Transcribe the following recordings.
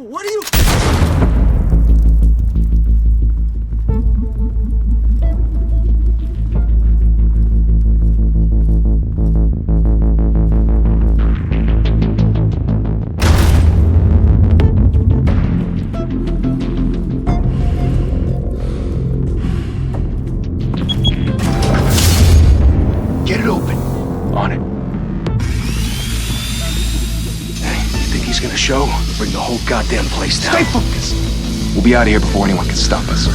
What are you... Get it open. On it. Hey, you think he's gonna show? Bring the whole goddamn place down. Stay focused! We'll be out of here before anyone can stop us.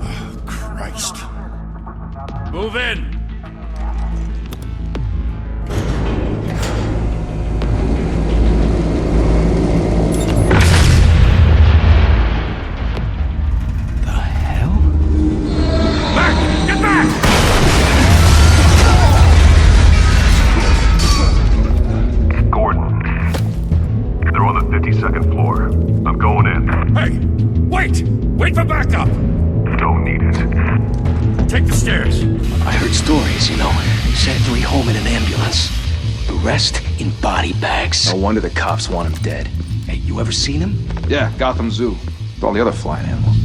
Oh, Christ. Move in! Wait for backup! Don't need it. Take the stairs. I heard stories, you know. Sent 3 home in an ambulance. The rest in body bags. No wonder the cops want him dead. Hey, you ever seen him? Yeah, Gotham Zoo. With all the other flying animals.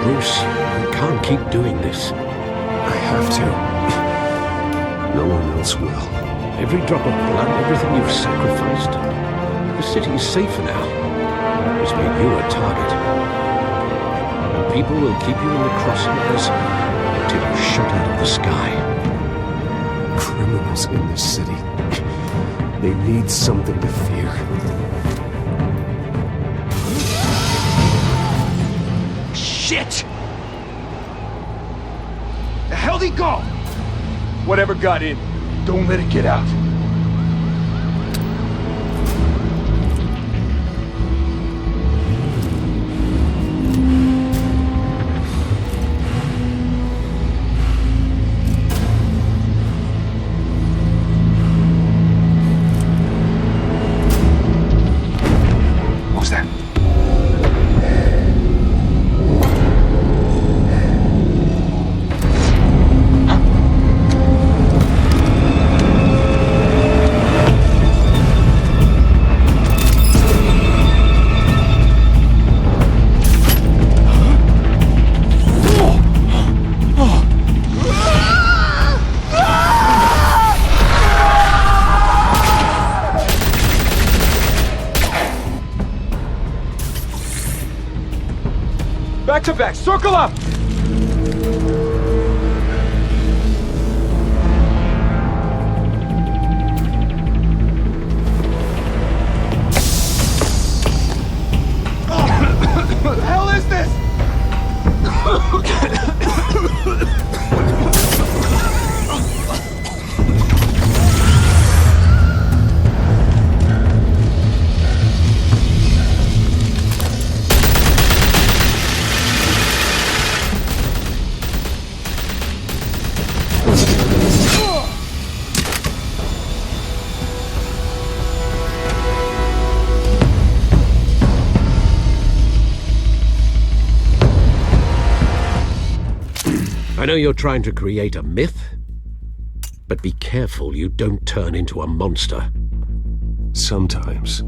Bruce, you can't keep doing this. I have to. No one else will. Every drop of blood, everything you've sacrificed. The city is safer now. It's made you a target. And people will keep you in the crosshairs until you're shot out of the sky. Criminals in this city. They need something to fear. Shit! The hell'd he go? Whatever got in, don't let it get out. What was that? Back to back, circle up! What the hell is this? I know you're trying to create a myth, but be careful you don't turn into a monster. Sometimes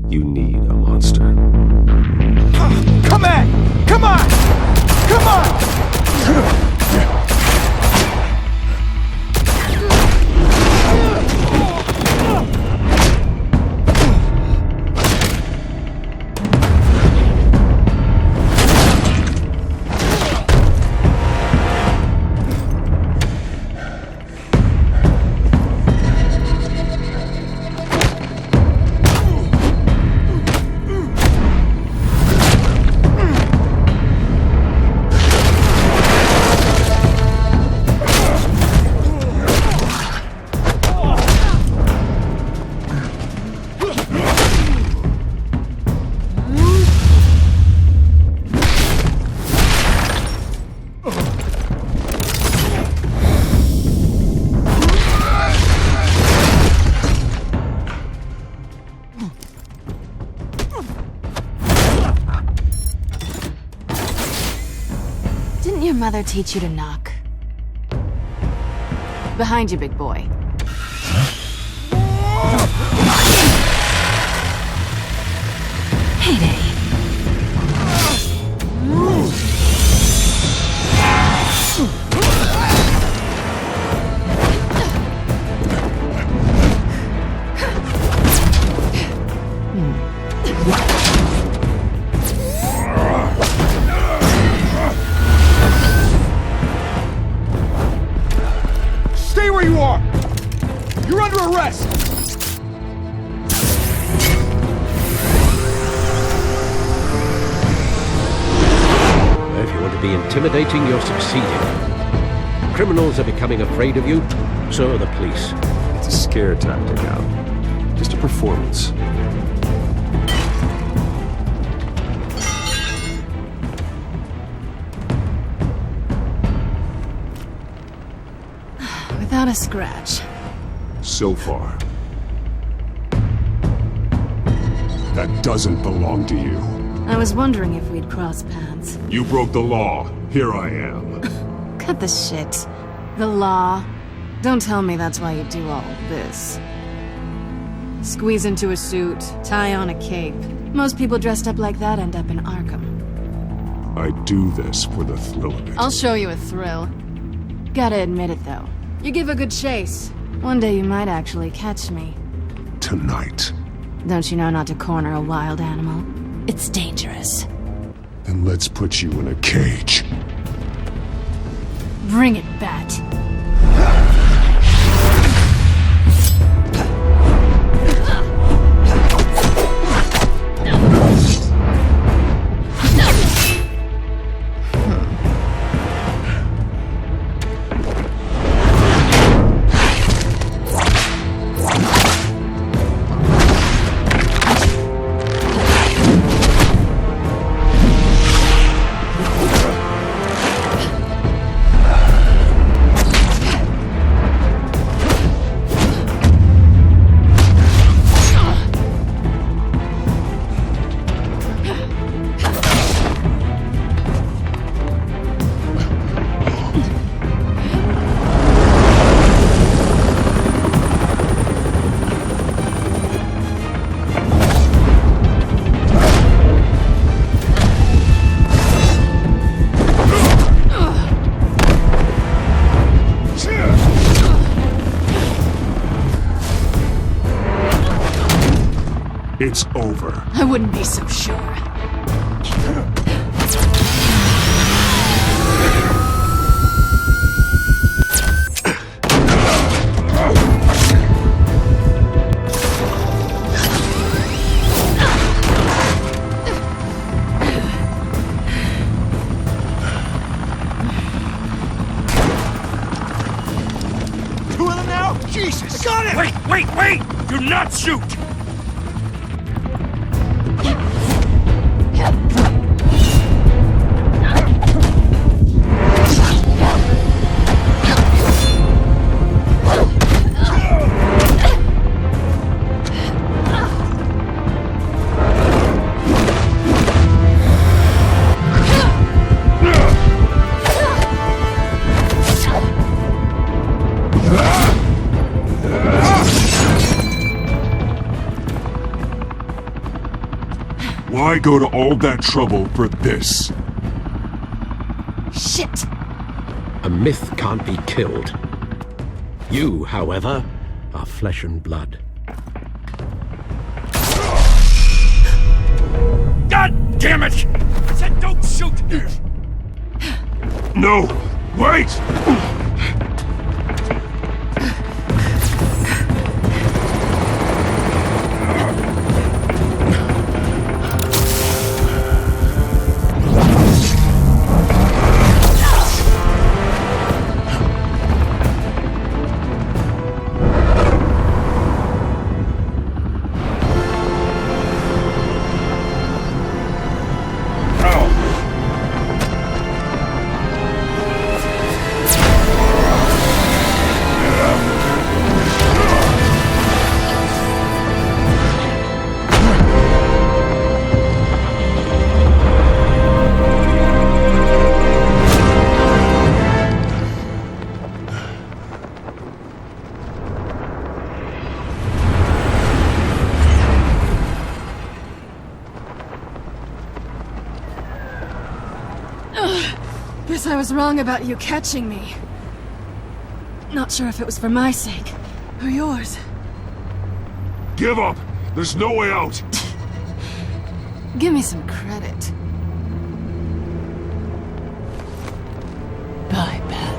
you need a monster. Come on! Come on! Come on! mother teach you to knock? Behind you, big boy. Heyday. Stay where you are! You're under arrest! If you want to be intimidating, you're succeeding. Criminals are becoming afraid of you, so are the police. It's a scare tactic, Al. Just a performance. Without a scratch. So far. That doesn't belong to you. I was wondering if we'd cross paths. You broke the law. Here I am. Cut the shit. The law. Don't tell me that's why you do all this. Squeeze into a suit, tie on a cape. Most people dressed up like that end up in Arkham. I do this for the thrill of it. I'll show you a thrill. Gotta admit it, though. You give a good chase. One day you might actually catch me. Tonight. Don't you know not to corner a wild animal? It's dangerous. Then let's put you in a cage. Bring it, Bat. It's over. I wouldn't be so sure. Two of them now? Jesus! Got it! Wait! Do not shoot! Why go to all that trouble for this? Shit! A myth can't be killed. You, however, are flesh and blood. God damn it! I said don't shoot! No! Wait! Guess I was wrong about you catching me. Not sure if it was for my sake, or yours. Give up! There's no way out! Give me some credit. I bet.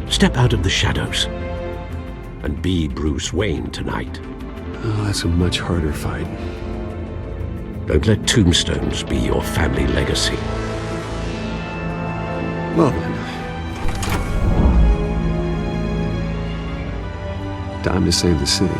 Step out of the shadows and be Bruce Wayne tonight. Oh, that's a much harder fight. Don't let tombstones be your family legacy. Well then. Time to save the city.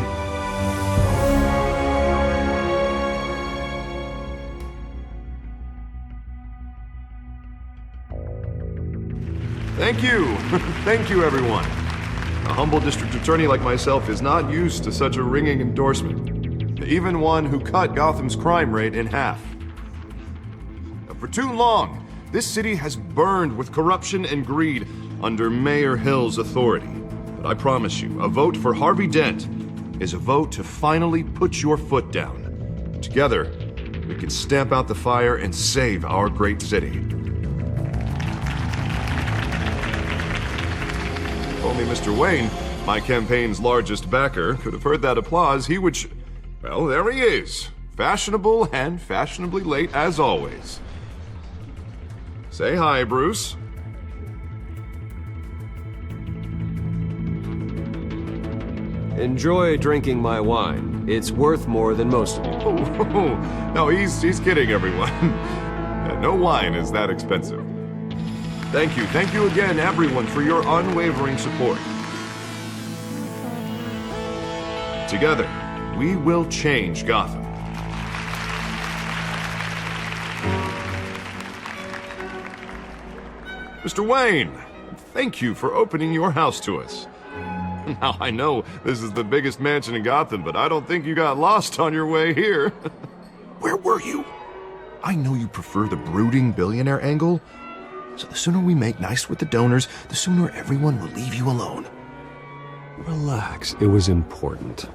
Thank you. Thank you, everyone. A humble district attorney like myself is not used to such a ringing endorsement. Even one who cut Gotham's crime rate in half. For too long, this city has burned with corruption and greed under Mayor Hill's authority. But I promise you, a vote for Harvey Dent is a vote to finally put your foot down. Together, we can stamp out the fire and save our great city. If only Mr. Wayne, my campaign's largest backer, could have heard that applause, he would well, there he is. Fashionable and fashionably late as always. Say hi, Bruce. Enjoy drinking my wine. It's worth more than most of you. Oh, no, he's kidding, everyone. No wine is that expensive. Thank you again, everyone, for your unwavering support. Together, we will change Gotham. Mr. Wayne, thank you for opening your house to us. Now, I know this is the biggest mansion in Gotham, but I don't think you got lost on your way here. Where were you? I know you prefer the brooding billionaire angle, so the sooner we make nice with the donors, the sooner everyone will leave you alone. Relax, it was important.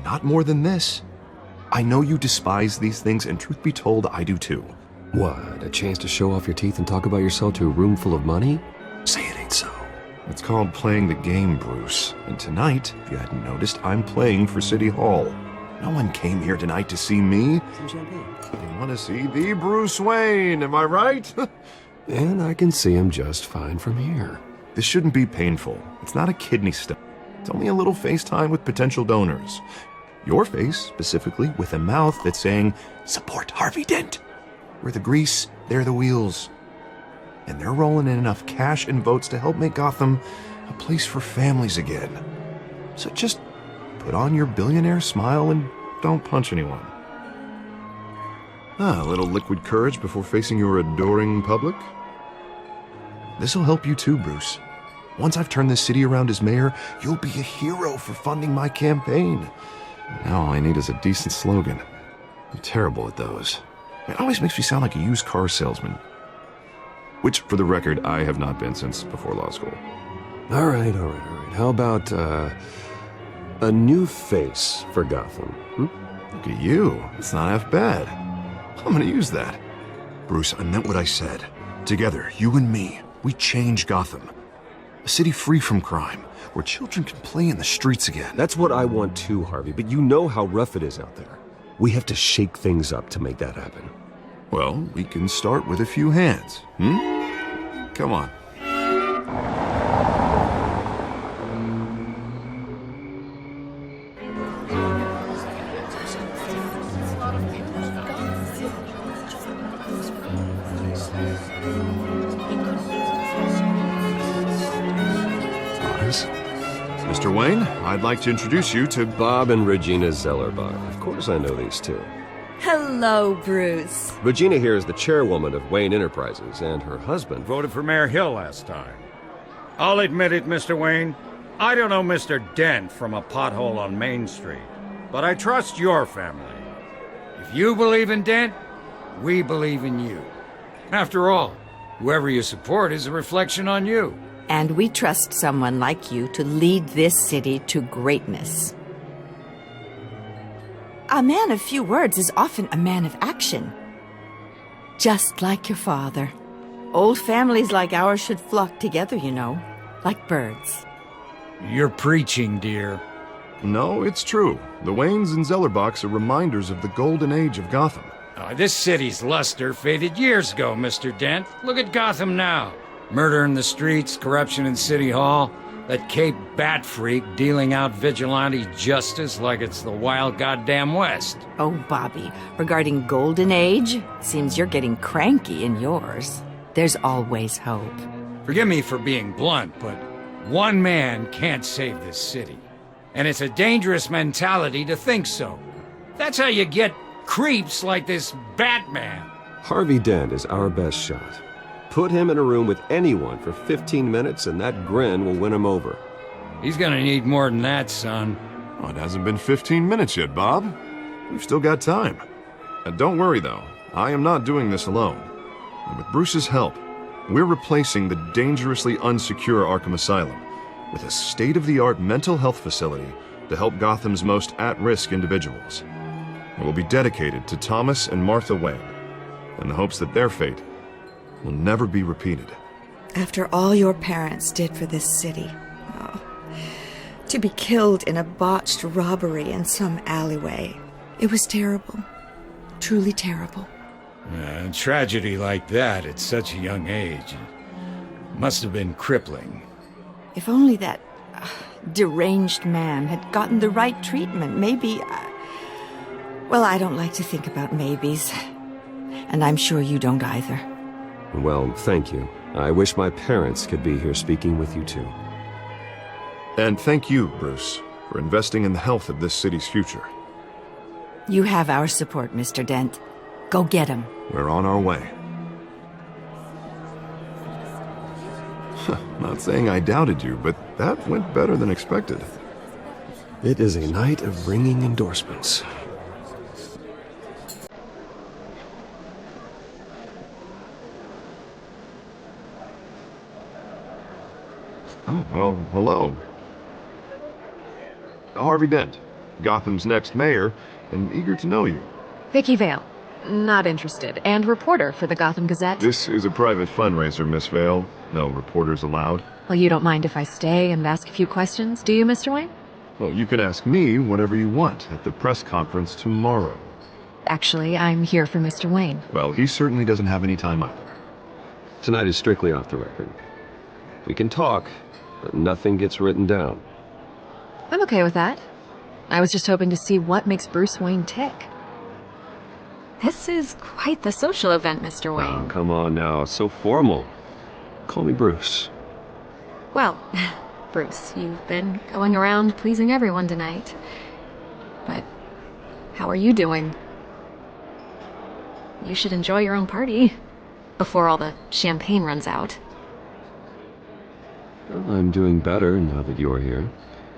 Not more than this. I know you despise these things, and truth be told, I do too. What, a chance to show off your teeth and talk about yourself to a room full of money? Say it ain't so. It's called playing the game, Bruce. And tonight, if you hadn't noticed, I'm playing for City Hall. No one came here tonight to see me. Some champagne. They want to see the Bruce Wayne, am I right? And I can see him just fine from here. This shouldn't be painful. It's not a kidney stone. It's only a little FaceTime with potential donors. Your face, specifically, with a mouth that's saying, support Harvey Dent. We're the grease, they're the wheels. And they're rolling in enough cash and votes to help make Gotham a place for families again. So just put on your billionaire smile and don't punch anyone. A little liquid courage before facing your adoring public. This'll help you too, Bruce. Once I've turned this city around as mayor, you'll be a hero for funding my campaign. Now all I need is a decent slogan. I'm terrible at those. It always makes me sound like a used car salesman. Which, for the record, I have not been since before law school. All right. How about, a new face for Gotham? Look at you. It's not half bad. I'm gonna use that. Bruce, I meant what I said. Together, you and me, we change Gotham. A city free from crime, where children can play in the streets again. That's what I want too, Harvey, but you know how rough it is out there. We have to shake things up to make that happen. Well, we can start with a few hands, Come on. Mr. Wayne, I'd like to introduce you to Bob and Regina Zellerbach. Of course I know these two. Hello, Bruce. Regina here is the chairwoman of Wayne Enterprises, and her husband Voted for Mayor Hill last time. I'll admit it, Mr. Wayne. I don't know Mr. Dent from a pothole on Main Street, but I trust your family. If you believe in Dent, We believe in you. After all, whoever you support is a reflection on you. And we trust someone like you to lead this city to greatness. A man of few words is often a man of action. Just like your father. Old families like ours should flock together, you know, like birds. You're preaching, dear. No, it's true. The Waynes and Zellerbachs are reminders of the golden age of Gotham. This city's luster faded years ago, Mr. Dent. Look at Gotham now. Murder in the streets, corruption in City Hall, that Cape Bat freak dealing out vigilante justice like it's the wild goddamn West. Oh, Bobby, regarding Golden Age, seems you're getting cranky in yours. There's always hope. Forgive me for being blunt, but one man can't save this city. And it's a dangerous mentality to think so. That's how you get creeps like this Batman. Harvey Dent is our best shot. Put him in a room with anyone for 15 minutes and that grin will win him over. He's gonna need more than that, son. Oh, it hasn't been 15 minutes yet, Bob. We've still got time. And don't worry, though. I am not doing this alone. And with Bruce's help, we're replacing the dangerously unsecure Arkham Asylum with a state-of-the-art mental health facility to help Gotham's most at-risk individuals. It will be dedicated to Thomas and Martha Wayne, in the hopes that their fate will never be repeated. After all your parents did for this city, to be killed in a botched robbery in some alleyway, it was terrible. Truly terrible. A tragedy like that at such a young age must have been crippling. If only that deranged man had gotten the right treatment, maybe... well, I don't like to think about maybes. And I'm sure you don't either. Well, thank you. I wish my parents could be here speaking with you too. And thank you, Bruce, for investing in the health of this city's future. You have our support, Mr. Dent. Go get him. We're on our way. Not saying I doubted you, but that went better than expected. It is a night of ringing endorsements. Oh, well, hello. Harvey Dent, Gotham's next mayor, and eager to know you. Vicky Vale. Not interested. And reporter for the Gotham Gazette. This is a private fundraiser, Miss Vale. No reporters allowed. Well, you don't mind if I stay and ask a few questions, do you, Mr. Wayne? Well, you can ask me whatever you want at the press conference tomorrow. Actually, I'm here for Mr. Wayne. Well, he certainly doesn't have any time up. Tonight is strictly off the record. We can talk, but nothing gets written down. I'm okay with that. I was just hoping to see what makes Bruce Wayne tick. This is quite the social event, Mr. Wayne. Oh, come on now, it's so formal. Call me Bruce. Well, Bruce, you've been going around pleasing everyone tonight. But how are you doing? You should enjoy your own party before all the champagne runs out. Well, I'm doing better now that you're here.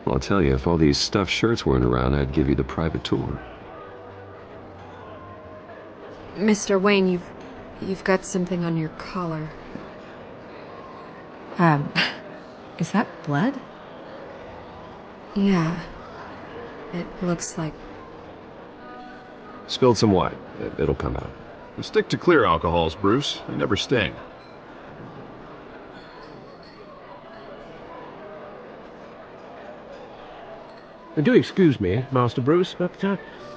Well, I'll tell you, if all these stuffed shirts weren't around, I'd give you the private tour. Mr. Wayne, you've got something on your collar. Is that blood? Yeah. It looks like... Spilled some wine. It'll come out. Stick to clear alcohols, Bruce. They never sting. Do excuse me, Master Bruce, but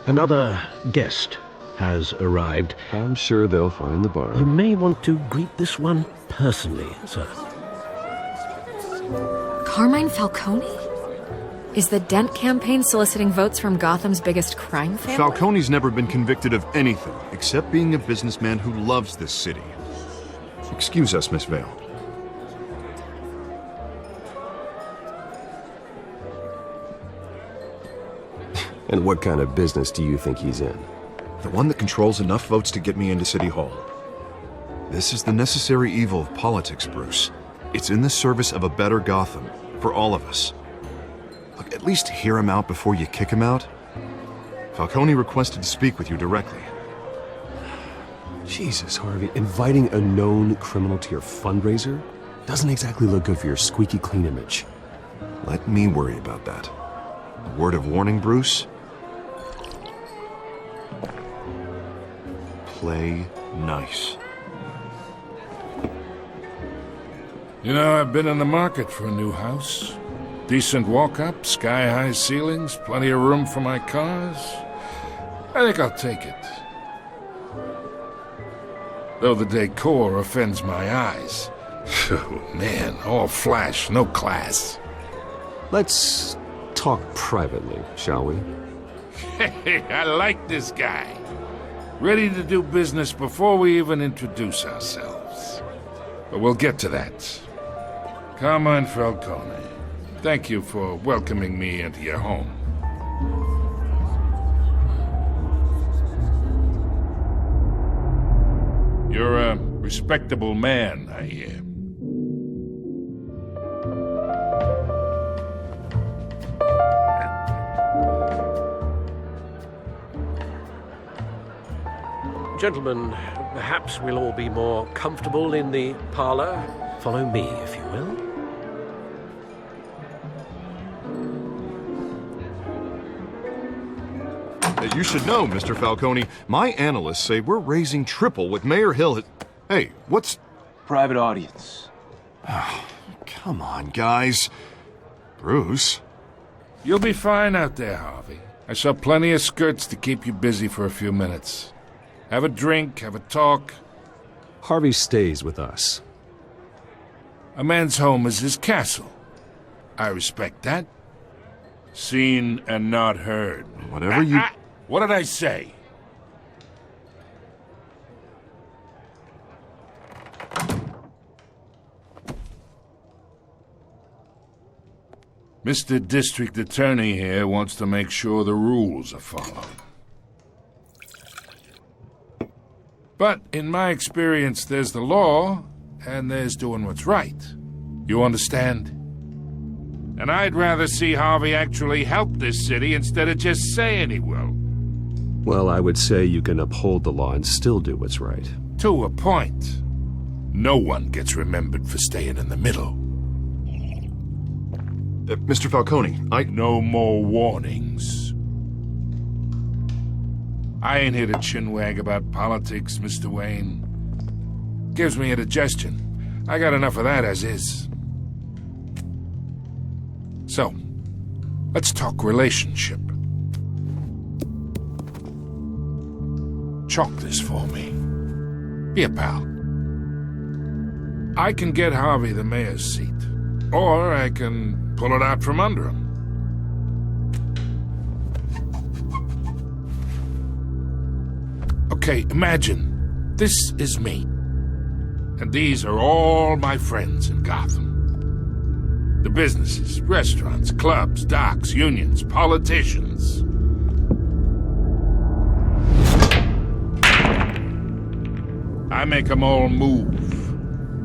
another guest has arrived. I'm sure they'll find the bar. You may want to greet this one personally, sir. Carmine Falcone? Is the Dent campaign soliciting votes from Gotham's biggest crime family? Falcone's never been convicted of anything except being a businessman who loves this city. Excuse us, Miss Vale. And what kind of business do you think he's in? The one that controls enough votes to get me into City Hall. This is the necessary evil of politics, Bruce. It's in the service of a better Gotham, for all of us. Look, at least hear him out before you kick him out. Falcone requested to speak with you directly. Jesus, Harvey, inviting a known criminal to your fundraiser doesn't exactly look good for your squeaky clean image. Let me worry about that. A word of warning, Bruce? Play nice. You know, I've been in the market for a new house. Decent walk-up, sky-high ceilings, plenty of room for my cars. I think I'll take it. Though the decor offends my eyes. Oh, man, all flash, no class. Let's talk privately, shall we? Hey, I like this guy. Ready to do business before we even introduce ourselves. But we'll get to that. Carmine Falcone, thank you for welcoming me into your home. You're a respectable man, I hear. Gentlemen, perhaps we'll all be more comfortable in the parlor. Follow me, if you will. You should know, Mr. Falcone, my analysts say we're raising triple what Mayor Hill. Hey, what's... Private audience. Oh, come on, guys. Bruce? You'll be fine out there, Harvey. I saw plenty of skirts to keep you busy for a few minutes. Have a drink, have a talk. Harvey stays with us. A man's home is his castle. I respect that. Seen and not heard. Whatever you... What did I say? Mr. District Attorney here wants to make sure the rules are followed. But in my experience, there's the law, and there's doing what's right. You understand? And I'd rather see Harvey actually help this city instead of just saying he will. Well, I would say you can uphold the law and still do what's right. To a point. No one gets remembered for staying in the middle. Mr. Falcone, No more warnings. I ain't here to chinwag about politics, Mr. Wayne. Gives me indigestion. I got enough of that as is. So, let's talk relationship. Chalk this for me. Be a pal. I can get Harvey the mayor's seat, or I can pull it out from under him. Okay, imagine this is me, and these are all my friends in Gotham. The businesses, restaurants, clubs, docks, unions, politicians. I make them all move.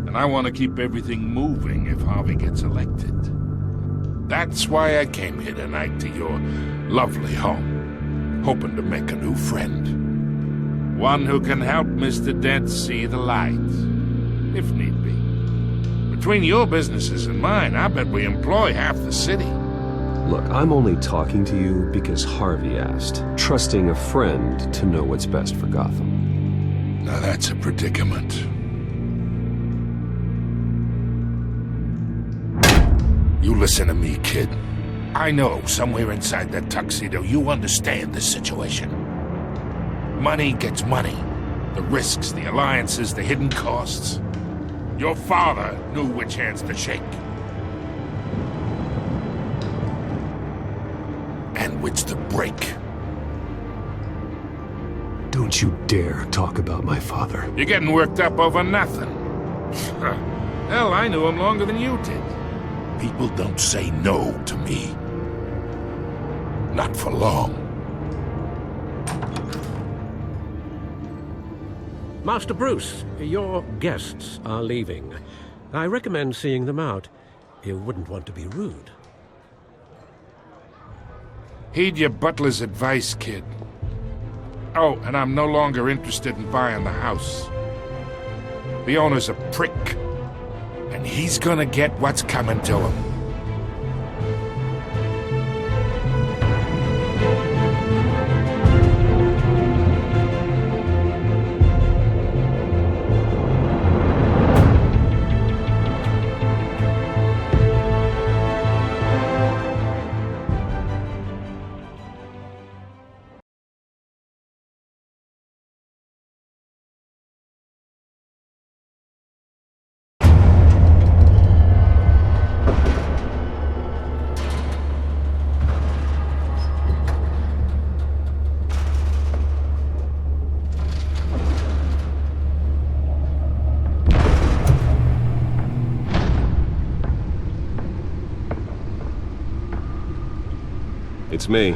And I want to keep everything moving if Harvey gets elected. That's why I came here tonight to your lovely home, hoping to make a new friend. One who can help Mr. Dent see the light, if need be. Between your businesses and mine, I bet we employ half the city. Look, I'm only talking to you because Harvey asked, trusting a friend to know what's best for Gotham. Now that's a predicament. You listen to me, kid. I know somewhere inside that tuxedo you understand this situation. Money gets money. The risks, the alliances, the hidden costs. Your father knew which hands to shake. And which to break. Don't you dare talk about my father. You're getting worked up over nothing. Hell, I knew him longer than you did. People don't say no to me. Not for long. Master Bruce, your guests are leaving. I recommend seeing them out. You wouldn't want to be rude. Heed your butler's advice, kid. Oh, and I'm no longer interested in buying the house. The owner's a prick, and he's gonna get what's coming to him. It's me.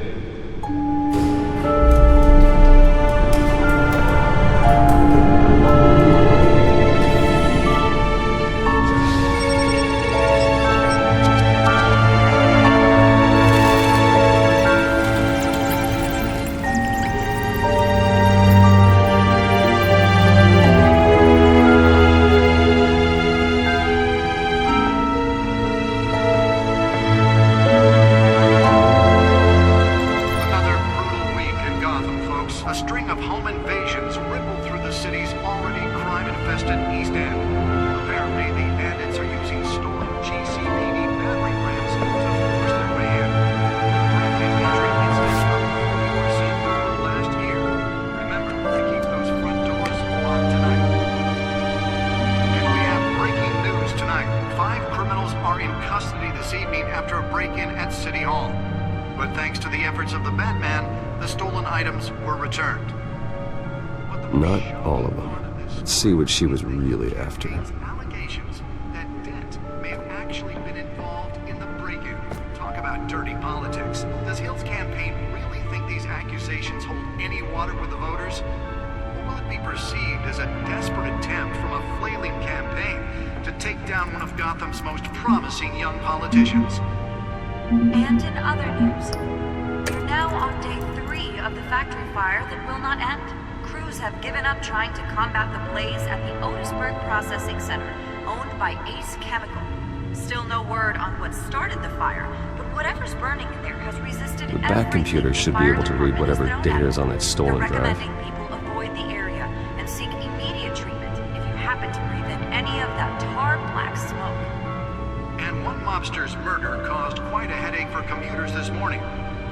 Not all of them. Let's see what she was really after. Allegations that Dent may have actually been involved in the break-in. Talk about dirty politics. Does Hill's campaign really think these accusations hold any water with the voters? Or will it be perceived as a desperate attempt from a flailing campaign to take down one of Gotham's most promising young politicians? And in other news, we're now on day 3 of the factory fire that will not end. Crews have given up trying to combat the blaze at the Otisburg Processing Center, owned by Ace Chemical. Still no word on what started the fire, but whatever's burning in there has resisted The back computer should be able to read whatever data is on that stolen drive. Recommending people avoid the area and seek immediate treatment if you happen to breathe in any of that tar black smoke. And one mobster's murder caused quite a headache for commuters this morning.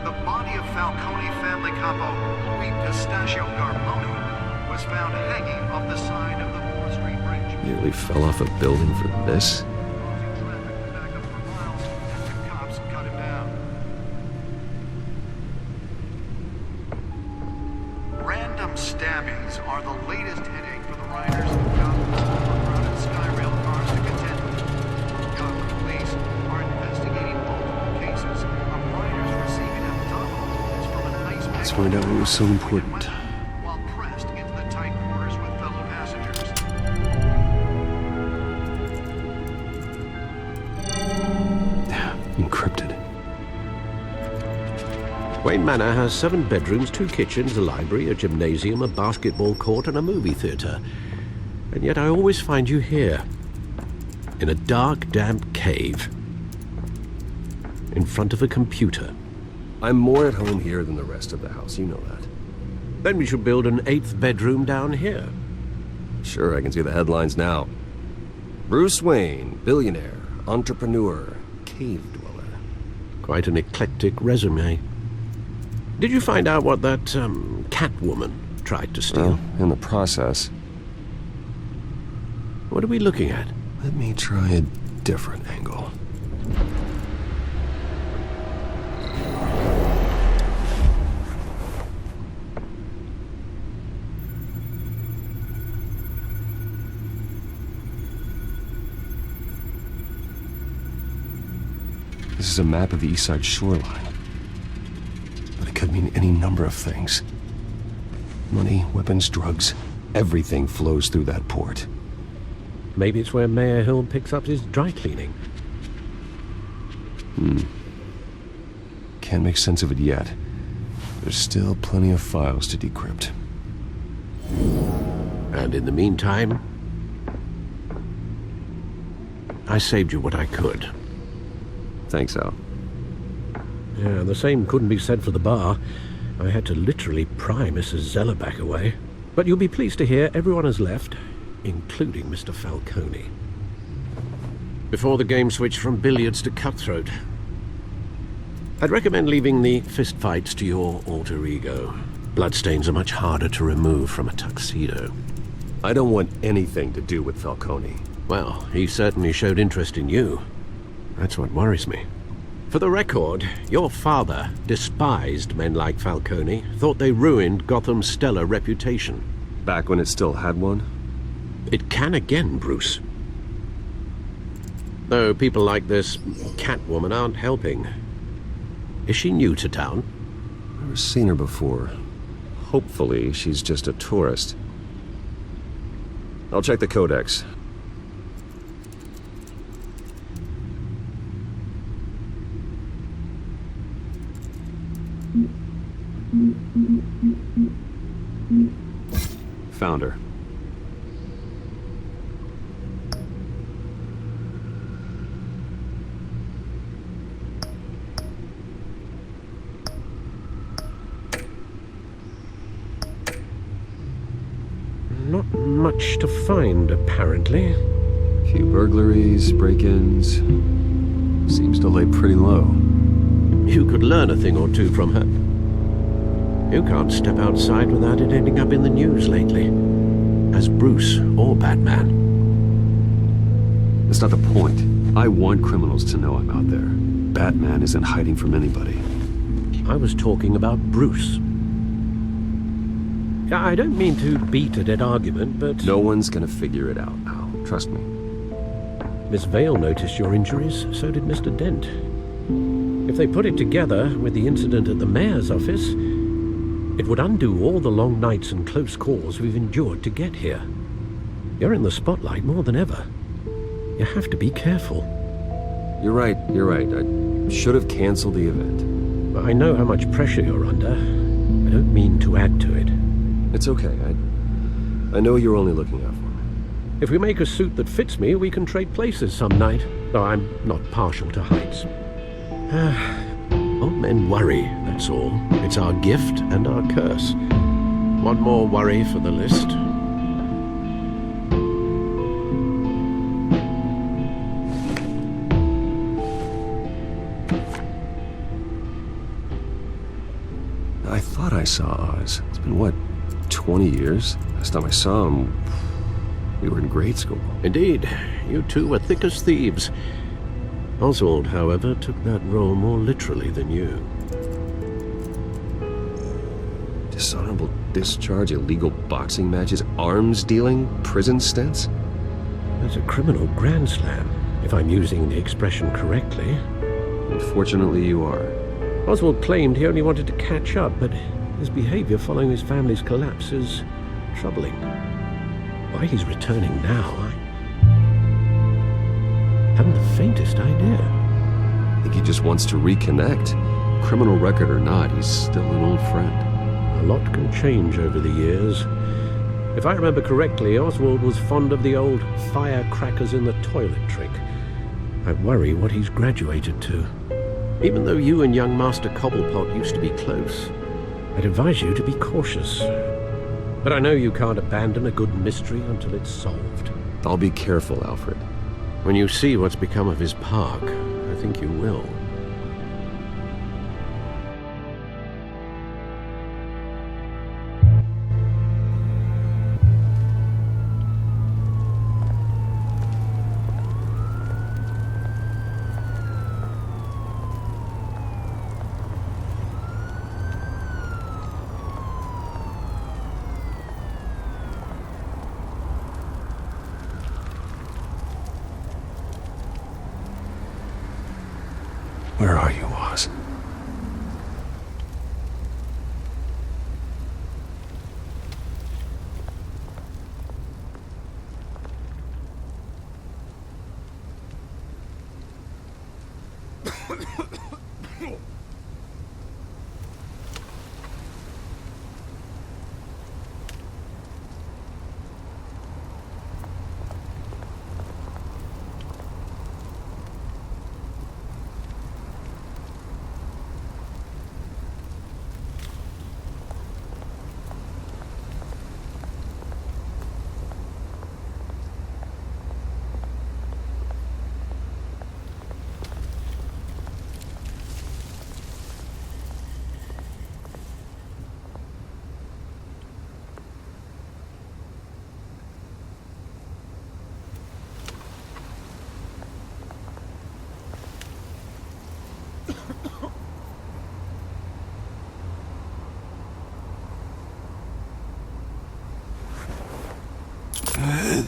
The body of Falcone family capo Louis Pistachio Garmoni was found hanging off the side of the 4th Street Bridge. Nearly fell off a building for this? Cops cut him down. Random stabbings are the latest headache for the riders of Gotham's overcrowded Skyrail cars to contend with. Gotham police are investigating multiple cases of riders receiving abdominal wounds from an ice pack. Let's find out what was so important. While pressed into the tight quarters with fellow passengers. Encrypted. Wayne Manor has 7 bedrooms, 2 kitchens, a library, a gymnasium, a basketball court, and a movie theatre. And yet I always find you here, in a dark, damp cave, in front of a computer. I'm more at home here than the rest of the house, you know that. Then we should build an 8th bedroom down here. Sure, I can see the headlines now. Bruce Wayne, billionaire, entrepreneur, cave dweller. Quite an eclectic resume. Did you find out what that, Catwoman tried to steal? Well, in the process. What are we looking at? Let me try a different angle. This is a map of the East Side shoreline. But it could mean any number of things. Money, weapons, drugs, everything flows through that port. Maybe it's where Mayor Hill picks up his dry cleaning. Can't make sense of it yet. There's still plenty of files to decrypt. And in the meantime, I saved you what I could. Thanks, Al. Yeah, the same couldn't be said for the bar. I had to literally pry Mrs. Zellerback away. But you'll be pleased to hear everyone has left, including Mr. Falcone. Before the game switched from billiards to cutthroat. I'd recommend leaving the fistfights to your alter ego. Bloodstains are much harder to remove from a tuxedo. I don't want anything to do with Falcone. Well, he certainly showed interest in you. That's what worries me. For the record, your father despised men like Falcone, thought they ruined Gotham's stellar reputation. Back when it still had one? It can again, Bruce. Though people like this Catwoman aren't helping. Is she new to town? Never seen her before. Hopefully, she's just a tourist. I'll check the codex. Found her. Not much to find, apparently. Few burglaries, break-ins. Seems to lay pretty low. You could learn a thing or two from her. You can't step outside without it ending up in the news lately. As Bruce or Batman. That's not the point. I want criminals to know I'm out there. Batman isn't hiding from anybody. I was talking about Bruce. I don't mean to beat a dead argument, but... No one's gonna figure it out, Al. Trust me. Miss Vale noticed your injuries, so did Mr. Dent. If they put it together with the incident at the mayor's office, it would undo all the long nights and close calls we've endured to get here. You're in the spotlight more than ever. You have to be careful. You're right. I should have canceled the event. I know how much pressure you're under. I don't mean to add to it. It's okay. I know you're only looking out for me. If we make a suit that fits me, we can trade places some night. Though I'm not partial to heights. Old men worry, that's all. It's our gift and our curse. One more worry for the list. I thought I saw Oz. It's been, what, 20 years? Last time I saw him, we were in grade school. Indeed. You two were thick as thieves. Oswald, however, took that role more literally than you. Dishonorable discharge, illegal boxing matches, arms dealing, prison stints? That's a criminal grand slam, if I'm using the expression correctly. Unfortunately, you are. Oswald claimed he only wanted to catch up, but his behavior following his family's collapse is troubling. Why he's returning now, I haven't the faintest idea. I think he just wants to reconnect. Criminal record or not, he's still an old friend. A lot can change over the years. If I remember correctly, Oswald was fond of the old firecrackers in the toilet trick. I worry what he's graduated to. Even though you and young Master Cobblepot used to be close, I'd advise you to be cautious. But I know you can't abandon a good mystery until it's solved. I'll be careful, Alfred. When you see what's become of his park, I think you will. Where are you, Oz?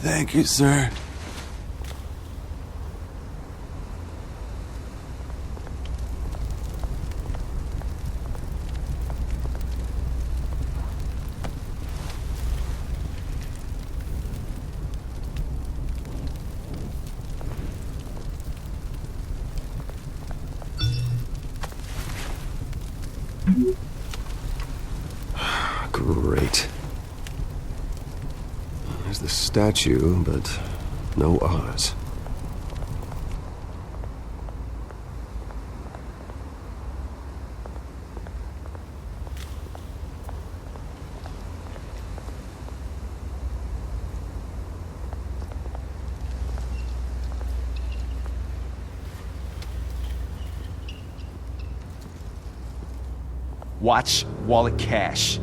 Thank you, sir. Great. There's the statue, but no Oz. Watch wallet cash.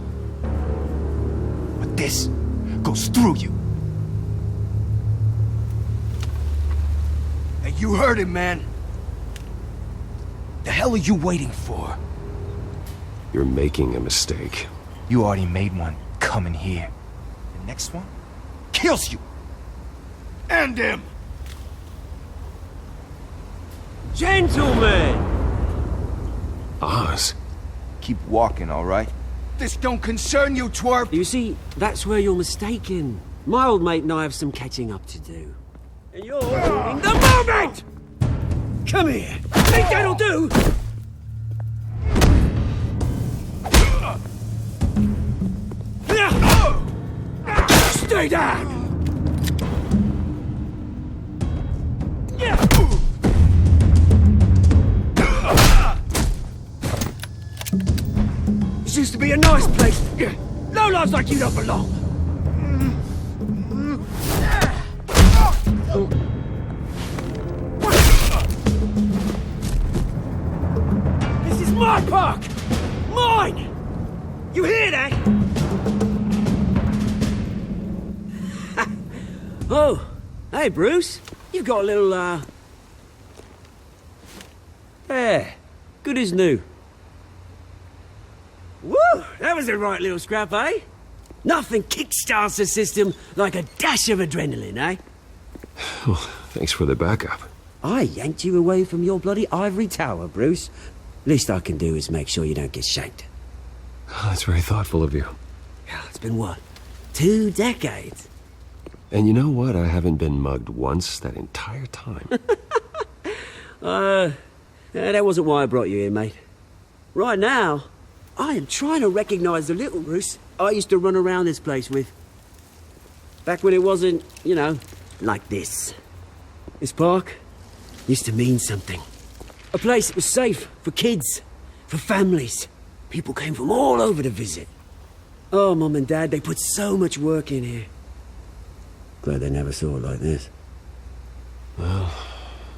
But this goes through you. Hey, you heard him, man. The hell are you waiting for? You're making a mistake. You already made one coming here. The next one kills you. End him! Gentlemen! Oz? Keep walking, all right? This don't concern you, twerp! You see, that's where you're mistaken. My old mate and I have some catching up to do. And you're ruining the moment! Come here! Think that'll do? Stay down! This used to be a nice place. Lowlifes like you don't belong. This is my park! Mine! You hear that? Oh, hey Bruce. You've got a little, there. Good as new. Woo! That was a right little scrap, eh? Nothing kickstarts the system like a dash of adrenaline, eh? Oh, thanks for the backup. I yanked you away from your bloody ivory tower, Bruce. Least I can do is make sure you don't get shanked. Oh, that's very thoughtful of you. Yeah, it's been what? 2 decades? And you know what? I haven't been mugged once that entire time. That wasn't why I brought you here, mate. Right now, I am trying to recognize the little Bruce I used to run around this place with. Back when it wasn't, you know, like this. This park used to mean something. A place that was safe for kids, for families. People came from all over to visit. Oh, Mum and Dad, they put so much work in here. Glad they never saw it like this. Well,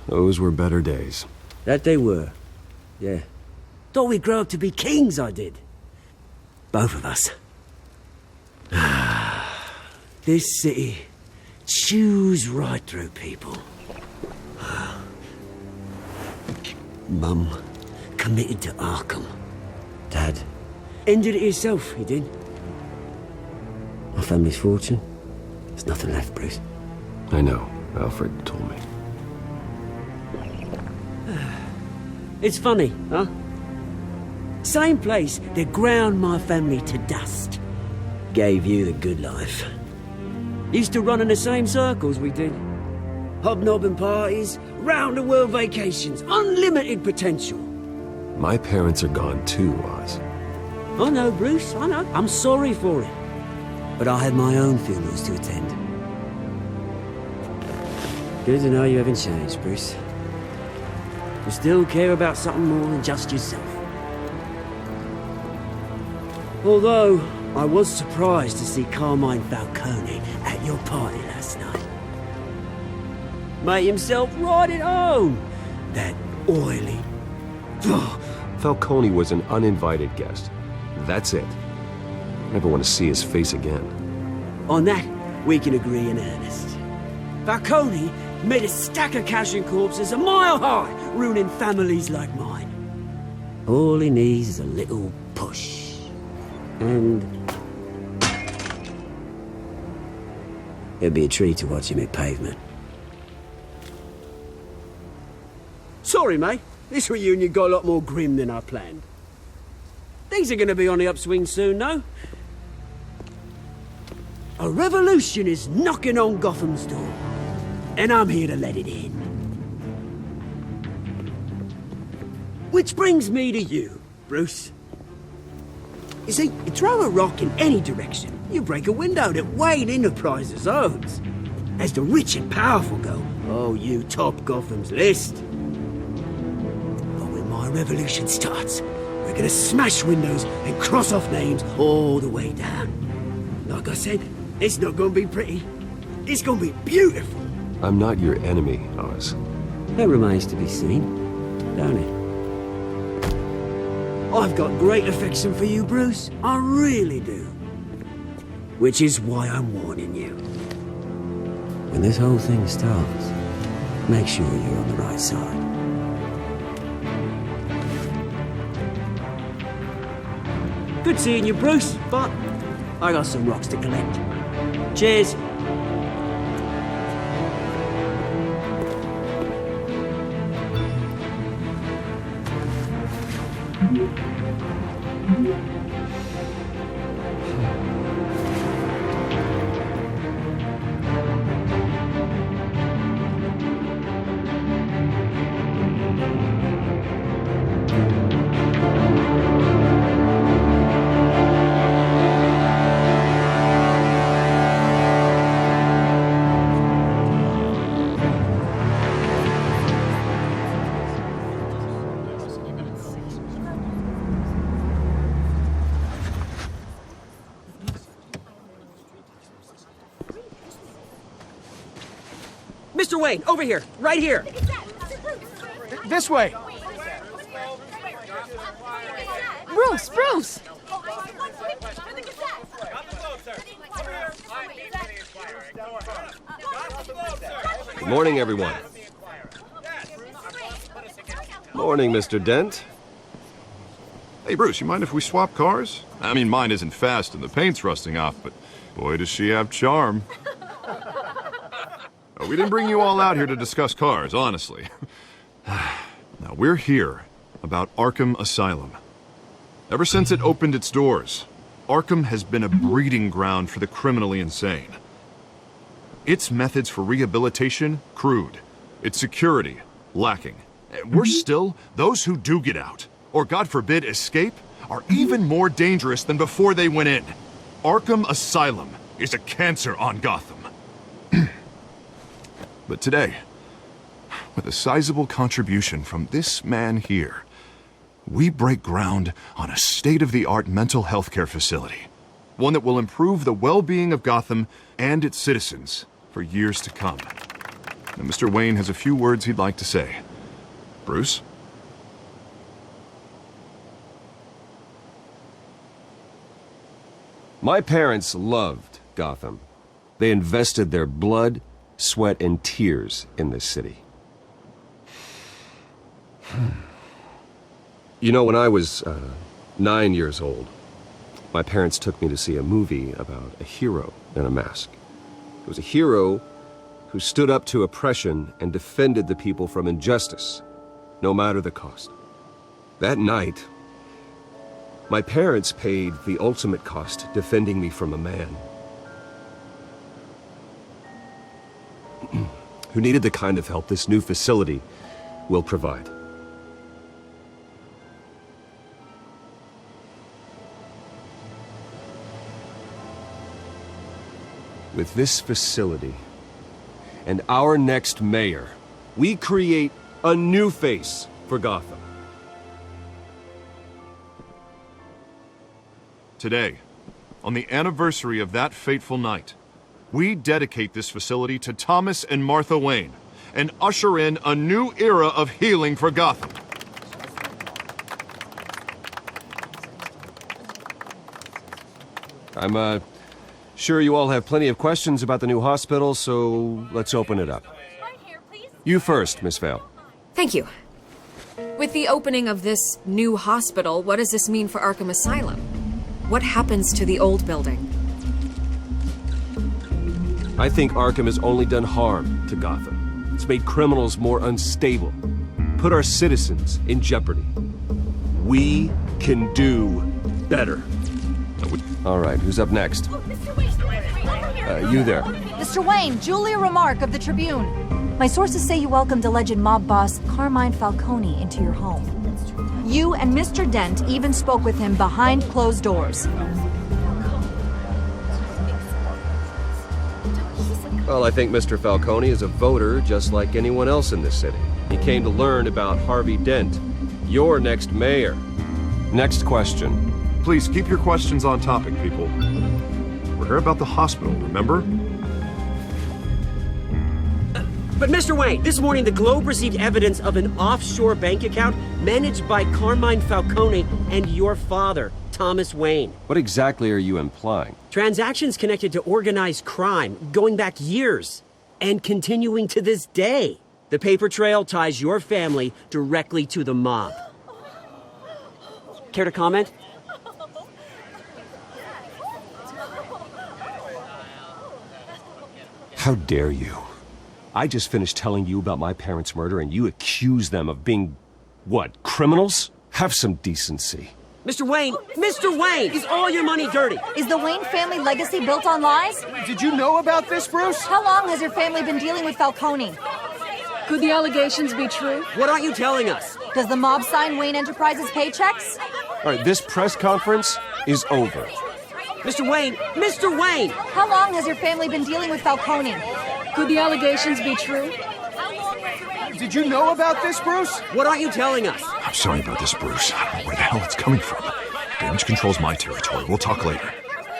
those were better days. That they were, yeah. Thought we'd grow up to be kings, I did. Both of us. This city chews right through people. Mum committed to Arkham. Dad ended it himself, he did. My family's fortune. There's nothing left, Bruce. I know. Alfred told me. It's funny, huh? Same place that ground my family to dust. Gave you the good life. Used to run in the same circles we did. Hobnobbing parties, round-the-world vacations, unlimited potential. My parents are gone too, Oz. I know, Bruce, I know. I'm sorry for it. But I had my own funerals to attend. Good to know you haven't changed, Bruce. You still care about something more than just yourself. Although, I was surprised to see Carmine Falcone at your party last night. Made himself right at home. That oily... Falcone was an uninvited guest. That's it. Never want to see his face again. On that, we can agree in earnest. Falcone made a stack of cash and corpses a mile high, ruining families like mine. All he needs is a little push. And... it'd be a treat to watch him hit pavement. Sorry, mate. This reunion got a lot more grim than I planned. Things are going to be on the upswing soon, though. A revolution is knocking on Gotham's door. And I'm here to let it in. Which brings me to you, Bruce. You see, you throw a rock in any direction, you break a window that Wayne Enterprises owns. As the rich and powerful go, oh, you top Gotham's list. But when my revolution starts, we're gonna smash windows and cross off names all the way down. Like I said, it's not gonna be pretty. It's gonna be beautiful. I'm not your enemy, Oz. That remains to be seen, don't it? I've got great affection for you, Bruce. I really do. Which is why I'm warning you. When this whole thing starts, make sure you're on the right side. Good seeing you, Bruce, but I got some rocks to collect. Cheers. Mr. Wayne, over here, right here. This way. Bruce! Good morning, everyone. Morning, Mr. Dent. Hey, Bruce, you mind if we swap cars? I mean, mine isn't fast and the paint's rusting off, but boy, does she have charm. We didn't bring you all out here to discuss cars, honestly. Now, we're here about Arkham Asylum. Ever since it opened its doors, Arkham has been a breeding ground for the criminally insane. Its methods for rehabilitation, crude. Its security, lacking. Worse still, those who do get out, or God forbid escape, are even more dangerous than before they went in. Arkham Asylum is a cancer on Gotham. But today, with a sizable contribution from this man here, we break ground on a state-of-the-art mental health care facility. One that will improve the well-being of Gotham and its citizens for years to come. Now, Mr. Wayne has a few words he'd like to say. Bruce? My parents loved Gotham. They invested their blood, sweat, and tears in this city. You know, when I was 9 years old, my parents took me to see a movie about a hero in a mask. It was a hero who stood up to oppression and defended the people from injustice, no matter the cost. That night, my parents paid the ultimate cost defending me from a man who needed the kind of help this new facility will provide. With this facility and our next mayor, we create a new face for Gotham. Today, on the anniversary of that fateful night, we dedicate this facility to Thomas and Martha Wayne and usher in a new era of healing for Gotham. I'm sure you all have plenty of questions about the new hospital, so let's open it up. You first, Miss Vale. Thank you. With the opening of this new hospital, what does this mean for Arkham Asylum? What happens to the old building? I think Arkham has only done harm to Gotham. It's made criminals more unstable, put our citizens in jeopardy. We can do better. All right, who's up next? You there. Mr. Wayne, Julia Remark of the Tribune. My sources say you welcomed alleged mob boss Carmine Falcone into your home. You and Mr. Dent even spoke with him behind closed doors. Well, I think Mr. Falcone is a voter just like anyone else in this city. He came to learn about Harvey Dent, your next mayor. Next question. Please keep your questions on topic, people. We're here about the hospital, remember? But Mr. Wayne, this morning the Globe received evidence of an offshore bank account managed by Carmine Falcone and your father, Thomas Wayne. What exactly are you implying? Transactions connected to organized crime going back years and continuing to this day. The paper trail ties your family directly to the mob. Care to comment? How dare you? I just finished telling you about my parents' murder and you accuse them of being, what, criminals? Have some decency. Mr. Wayne, is all your money dirty? Is the Wayne family legacy built on lies? Did you know about this, Bruce? How long has your family been dealing with Falcone? Could the allegations be true? What aren't you telling us? Does the mob sign Wayne Enterprises paychecks? All right, this press conference is over. Mr. Wayne! How long has your family been dealing with Falcone? Could the allegations be true? Did you know about this, Bruce? What aren't you telling us? I'm sorry about this, Bruce. I don't know where the hell it's coming from. Damage control's my territory. We'll talk later.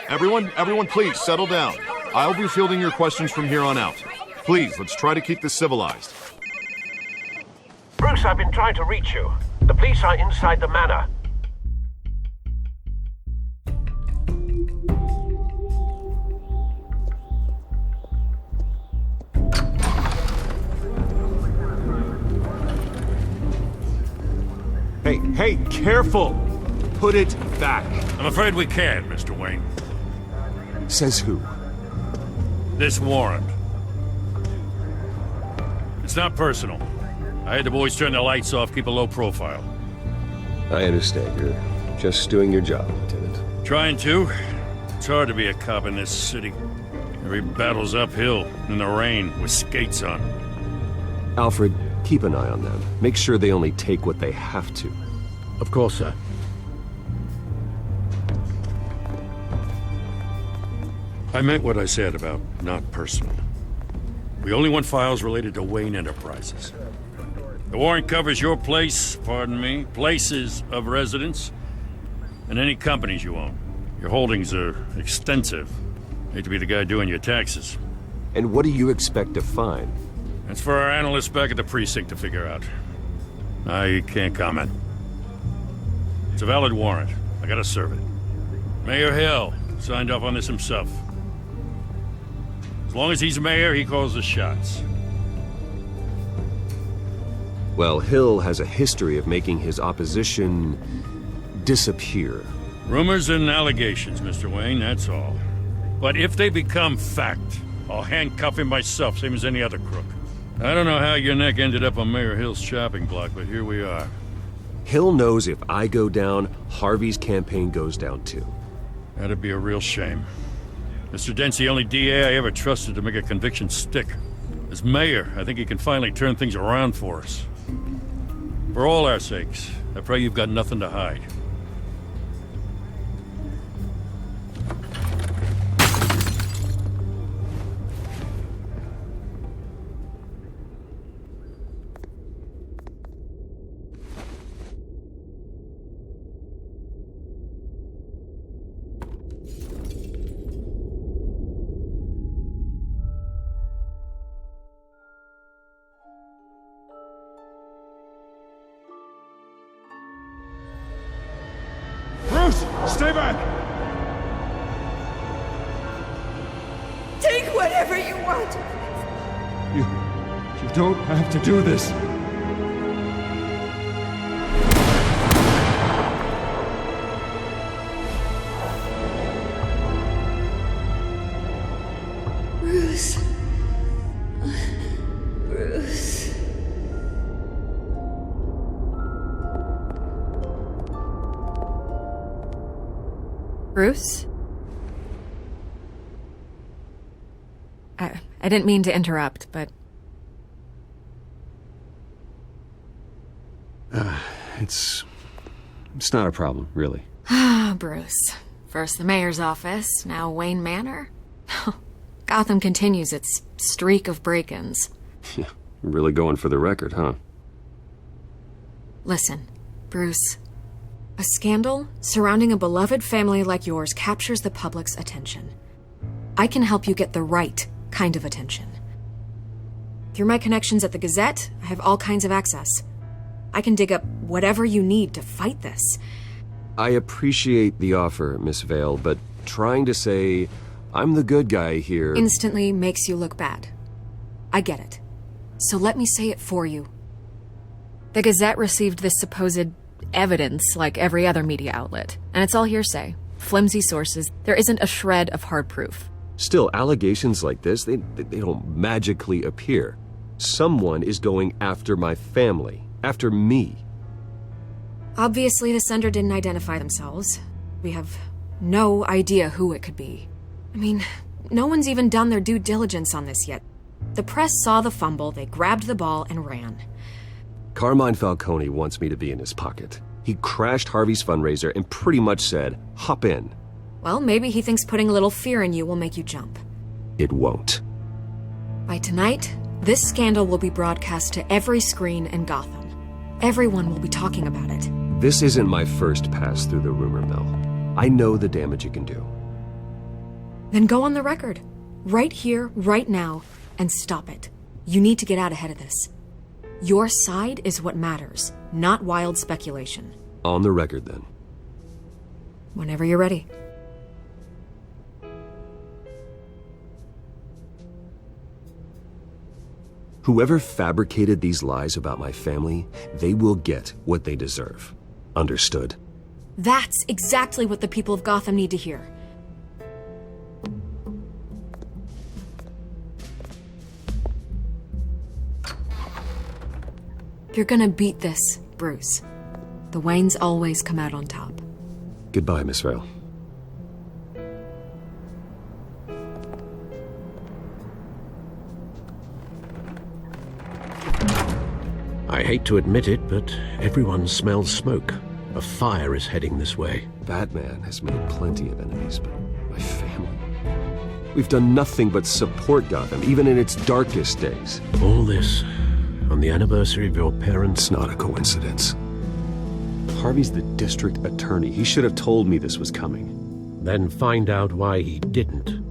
Everyone, please, settle down. I'll be fielding your questions from here on out. Please, let's try to keep this civilized. Bruce, I've been trying to reach you. The police are inside the manor. Hey, careful! Put it back. I'm afraid we can't, Mr. Wayne. Says who? This warrant. It's not personal. I had the boys turn the lights off, keep a low profile. I understand. You're just doing your job, Lieutenant. Trying to. It's hard to be a cop in this city. Every battle's uphill, in the rain, with skates on. Alfred, keep an eye on them. Make sure they only take what they have to. Of course, sir. I meant what I said about not personal. We only want files related to Wayne Enterprises. The warrant covers your place, places of residence, and any companies you own. Your holdings are extensive. Hate to be the guy doing your taxes. And what do you expect to find? That's for our analysts back at the precinct to figure out. I can't comment. It's a valid warrant. I gotta serve it. Mayor Hill signed off on this himself. As long as he's mayor, he calls the shots. Well, Hill has a history of making his opposition disappear. Rumors and allegations, Mr. Wayne, that's all. But if they become fact, I'll handcuff him myself, same as any other crook. I don't know how your neck ended up on Mayor Hill's chopping block, but here we are. Hill knows if I go down, Harvey's campaign goes down too. That'd be a real shame. Mr. Dent's the only DA I ever trusted to make a conviction stick. As mayor, I think he can finally turn things around for us. For all our sakes, I pray you've got nothing to hide. Stay back! Take whatever you want. You don't have to do this. Bruce? I didn't mean to interrupt, but... It's not a problem, really. Ah, Bruce. First the mayor's office, now Wayne Manor. Gotham continues its streak of break-ins. Yeah, really going for the record, huh? Listen, Bruce. A scandal surrounding a beloved family like yours captures the public's attention. I can help you get the right kind of attention. Through my connections at the Gazette, I have all kinds of access. I can dig up whatever you need to fight this. I appreciate the offer, Miss Vale, but trying to say I'm the good guy here... instantly makes you look bad. I get it. So let me say it for you. The Gazette received this supposed evidence like every other media outlet, and it's all hearsay. Flimsy sources. There isn't a shred of hard proof. Still, allegations like this, they don't magically appear. Someone is going after my family. After me. Obviously, the sender didn't identify themselves. We have no idea who it could be. I mean, no one's even done their due diligence on this yet. The press saw the fumble, they grabbed the ball and ran. Carmine Falcone wants me to be in his pocket. He crashed Harvey's fundraiser and pretty much said, hop in. Well, maybe he thinks putting a little fear in you will make you jump. It won't. By tonight, this scandal will be broadcast to every screen in Gotham. Everyone will be talking about it. This isn't my first pass through the rumor mill. I know the damage it can do. Then go on the record. Right here, right now, and stop it. You need to get out ahead of this. Your side is what matters, not wild speculation. On the record, then. Whenever you're ready. Whoever fabricated these lies about my family, they will get what they deserve. Understood? That's exactly what the people of Gotham need to hear. You're gonna beat this, Bruce. The Waynes always come out on top. Goodbye, Miss Vale. I hate to admit it, but everyone smells smoke. A fire is heading this way. Batman has made plenty of enemies, but my family... We've done nothing but support Gotham, even in its darkest days. All this on the anniversary of your parents'... It's not a coincidence. Harvey's the district attorney. He should have told me this was coming. Then find out why he didn't.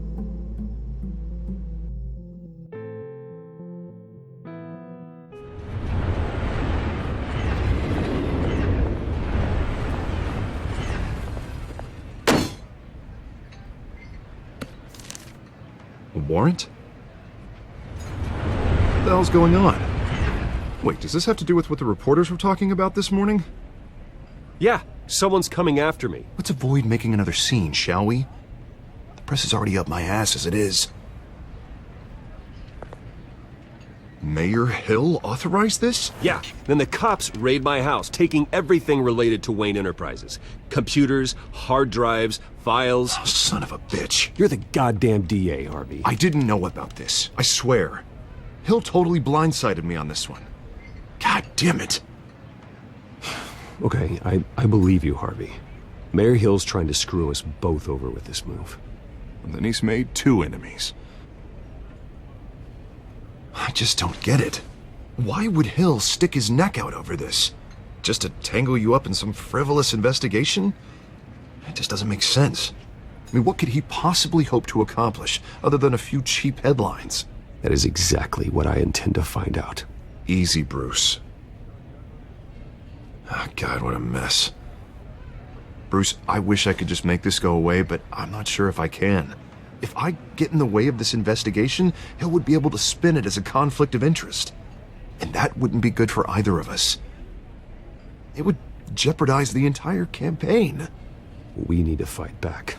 A warrant? What the hell's going on? Wait, does this have to do with what the reporters were talking about this morning? Yeah, someone's coming after me. Let's avoid making another scene, shall we? The press is already up my ass as it is. Mayor Hill authorized this? Yeah, then the cops raid my house, taking everything related to Wayne Enterprises. Computers, hard drives, files. Oh, son of a bitch. You're the goddamn DA, Harvey. I didn't know about this. I swear. Hill totally blindsided me on this one. God damn it. Okay, I believe you, Harvey. Mayor Hill's trying to screw us both over with this move. And then he's made two enemies. I just don't get it. Why would Hill stick his neck out over this? Just to tangle you up in some frivolous investigation? It just doesn't make sense. I mean, what could he possibly hope to accomplish other than a few cheap headlines? That is exactly what I intend to find out. Easy, Bruce. Oh, God, what a mess. Bruce, I wish I could just make this go away, but I'm not sure if I can. If I get in the way of this investigation, Hill would be able to spin it as a conflict of interest. And that wouldn't be good for either of us. It would jeopardize the entire campaign. We need to fight back.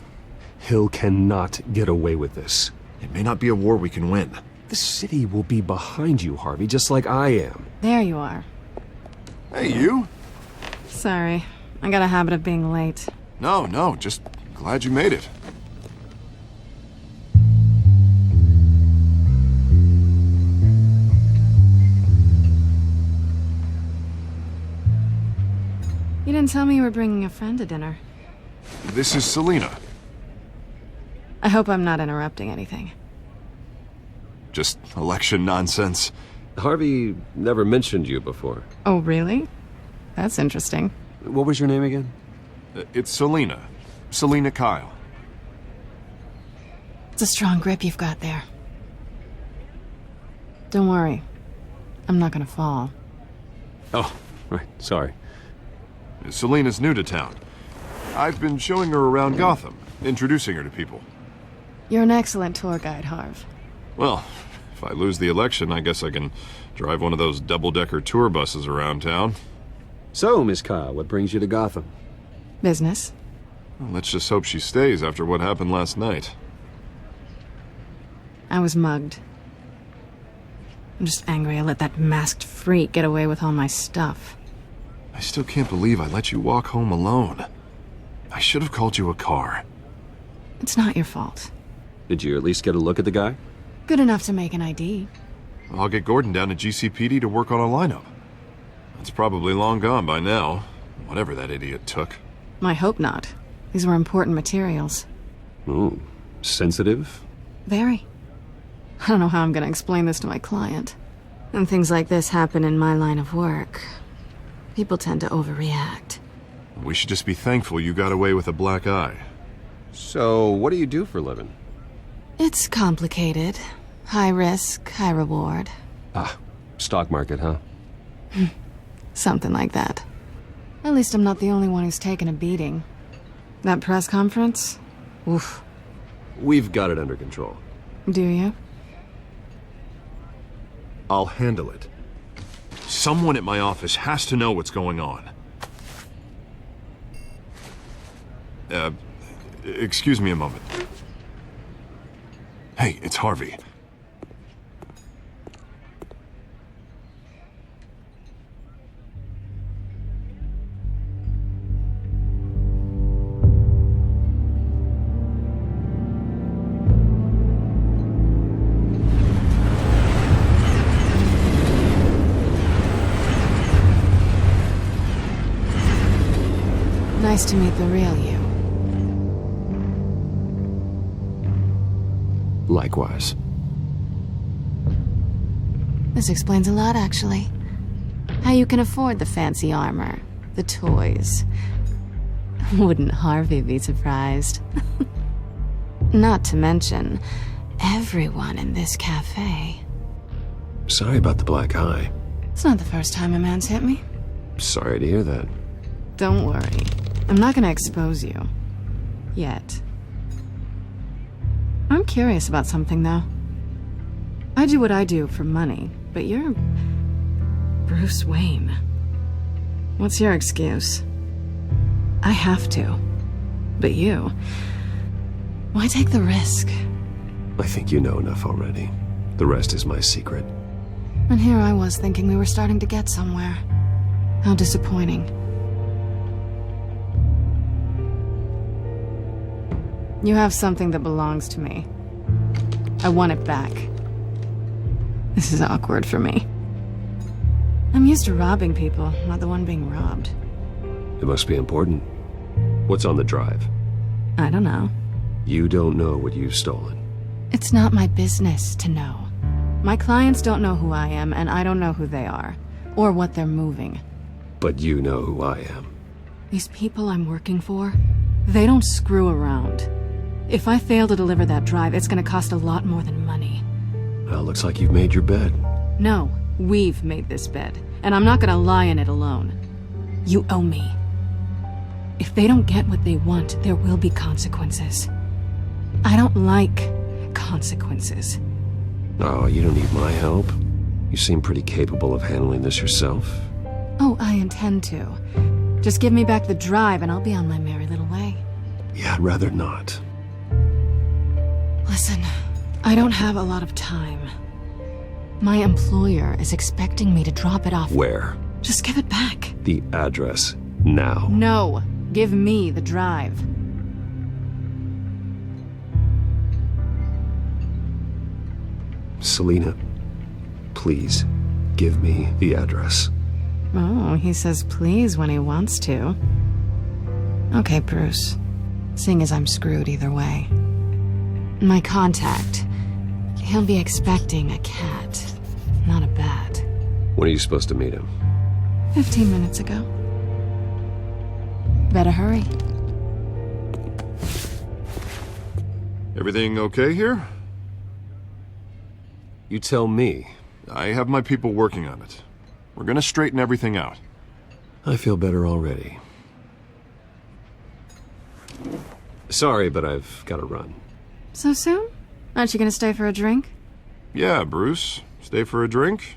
Hill cannot get away with this. It may not be a war we can win. The city will be behind you, Harvey, just like I am. There you are. Hey, you. Sorry. I got a habit of being late. No, just Glad you made it. You didn't tell me you were bringing a friend to dinner. This is Selina. I hope I'm not interrupting anything. Just election nonsense. Harvey never mentioned you before. Oh, really? That's interesting. What was your name again? It's Selina. Selina Kyle. It's a strong grip you've got there. Don't worry. I'm not gonna fall. Oh, right. Sorry. Selina's new to town. I've been showing her around Gotham, introducing her to people. You're an excellent tour guide, Harv. Well, if I lose the election, I guess I can drive one of those double-decker tour buses around town. So, Miss Kyle, what brings you to Gotham? Business. Well, let's just hope she stays after what happened last night. I was mugged. I'm just angry I let that masked freak get away with all my stuff. I still can't believe I let you walk home alone. I should have called you a car. It's not your fault. Did you at least get a look at the guy? Good enough to make an ID. I'll get Gordon down to GCPD to work on a lineup. It's probably long gone by now, whatever that idiot took. I hope not. These were important materials. Ooh, sensitive? Very. I don't know how I'm gonna explain this to my client. When things like this happen in my line of work, people tend to overreact. We should just be thankful you got away with a black eye. So, what do you do for a living? It's complicated. High risk, high reward. Ah, stock market, huh? Something like that. At least I'm not the only one who's taken a beating. That press conference? Oof. We've got it under control. Do you? I'll handle it. Someone at my office has to know what's going on. Excuse me a moment. Hey, it's Harvey. Nice to meet the real you. Likewise. This explains a lot, actually. How you can afford the fancy armor, the toys. Wouldn't Harvey be surprised? Not to mention, everyone in this cafe. Sorry about the black eye. It's not the first time a man's hit me. Sorry to hear that. Don't worry. I'm not gonna expose you. Yet. I'm curious about something, though. I do what I do for money, but you're Bruce Wayne. What's your excuse? I have to. But you... why take the risk? I think you know enough already. The rest is my secret. And here I was thinking we were starting to get somewhere. How disappointing. You have something that belongs to me. I want it back. This is awkward for me. I'm used to robbing people, not the one being robbed. It must be important. What's on the drive? I don't know. You don't know what you've stolen. It's not my business to know. My clients don't know who I am, and I don't know who they are, or what they're moving. But you know who I am. These people I'm working for, they don't screw around. If I fail to deliver that drive, it's gonna cost a lot more than money. Well, looks like you've made your bed. No, we've made this bed, and I'm not gonna lie in it alone. You owe me. If they don't get what they want, there will be consequences. I don't like consequences. Oh, you don't need my help. You seem pretty capable of handling this yourself. Oh, I intend to. Just give me back the drive and I'll be on my merry little way. Yeah, I'd rather not. Listen, I don't have a lot of time. My employer is expecting me to drop it off. Where? Just give it back. The address, now. No, give me the drive. Selina, please, give me the address. Oh, he says please when he wants to. Okay, Bruce. Seeing as I'm screwed either way. My contact. He'll be expecting a cat, not a bat. When are you supposed to meet him? 15 minutes ago. Better hurry. Everything okay here? You tell me. I have my people working on it. We're gonna straighten everything out. I feel better already. Sorry, but I've got to run. So soon? Aren't you gonna stay for a drink? Yeah, Bruce. Stay for a drink?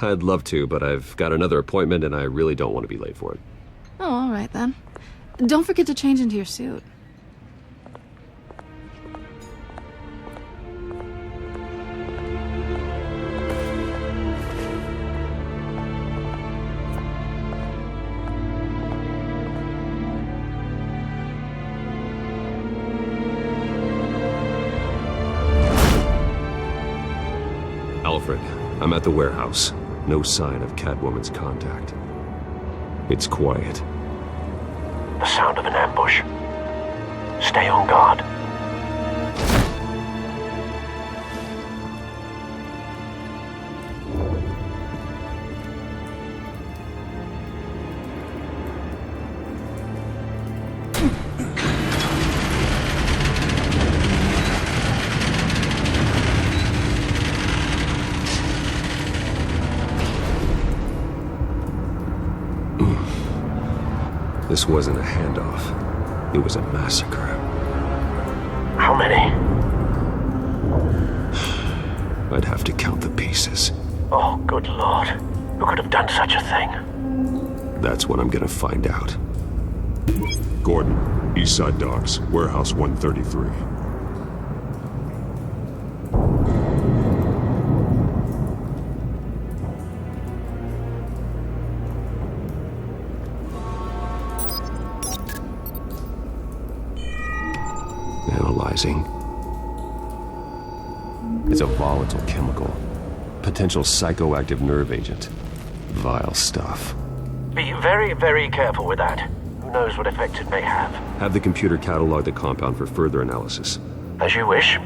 I'd love to, but I've got another appointment and I really don't want to be late for it. Oh, all right then. Don't forget to change into your suit. Alfred, I'm at the warehouse. No sign of Catwoman's contact. It's quiet. The sound of an ambush. Stay on guard. This wasn't a handoff. It was a massacre. How many? I'd have to count the pieces. Oh, good Lord. Who could have done such a thing? That's what I'm gonna find out. Gordon, Eastside Docks, Warehouse 133. Analyzing. It's a volatile chemical. Potential psychoactive nerve agent. Vile stuff. Be very, very careful with that. Who knows what effect it may have. Have the computer catalog the compound for further analysis. As you wish.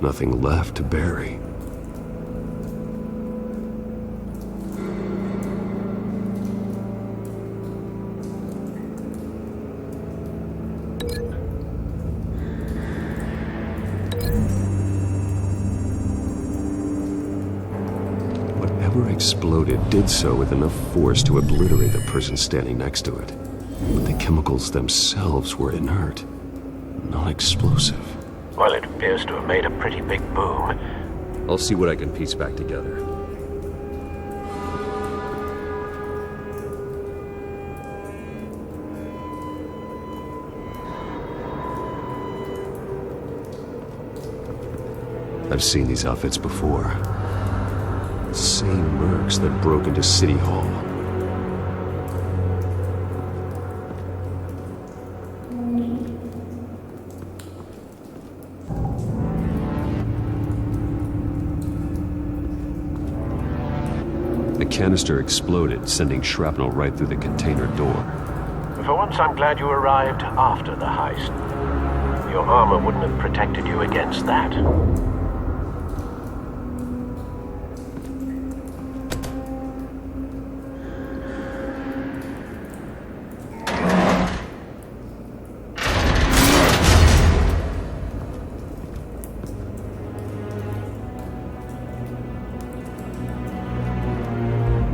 Nothing left to bury. Exploded did so with enough force to obliterate the person standing next to it. But the chemicals themselves were inert, non-explosive. Well, it appears to have made a pretty big boom. I'll see what I can piece back together. I've seen these outfits before. Same mercs that broke into City Hall. The canister exploded, sending shrapnel right through the container door. For once, I'm glad you arrived after the heist. Your armor wouldn't have protected you against that.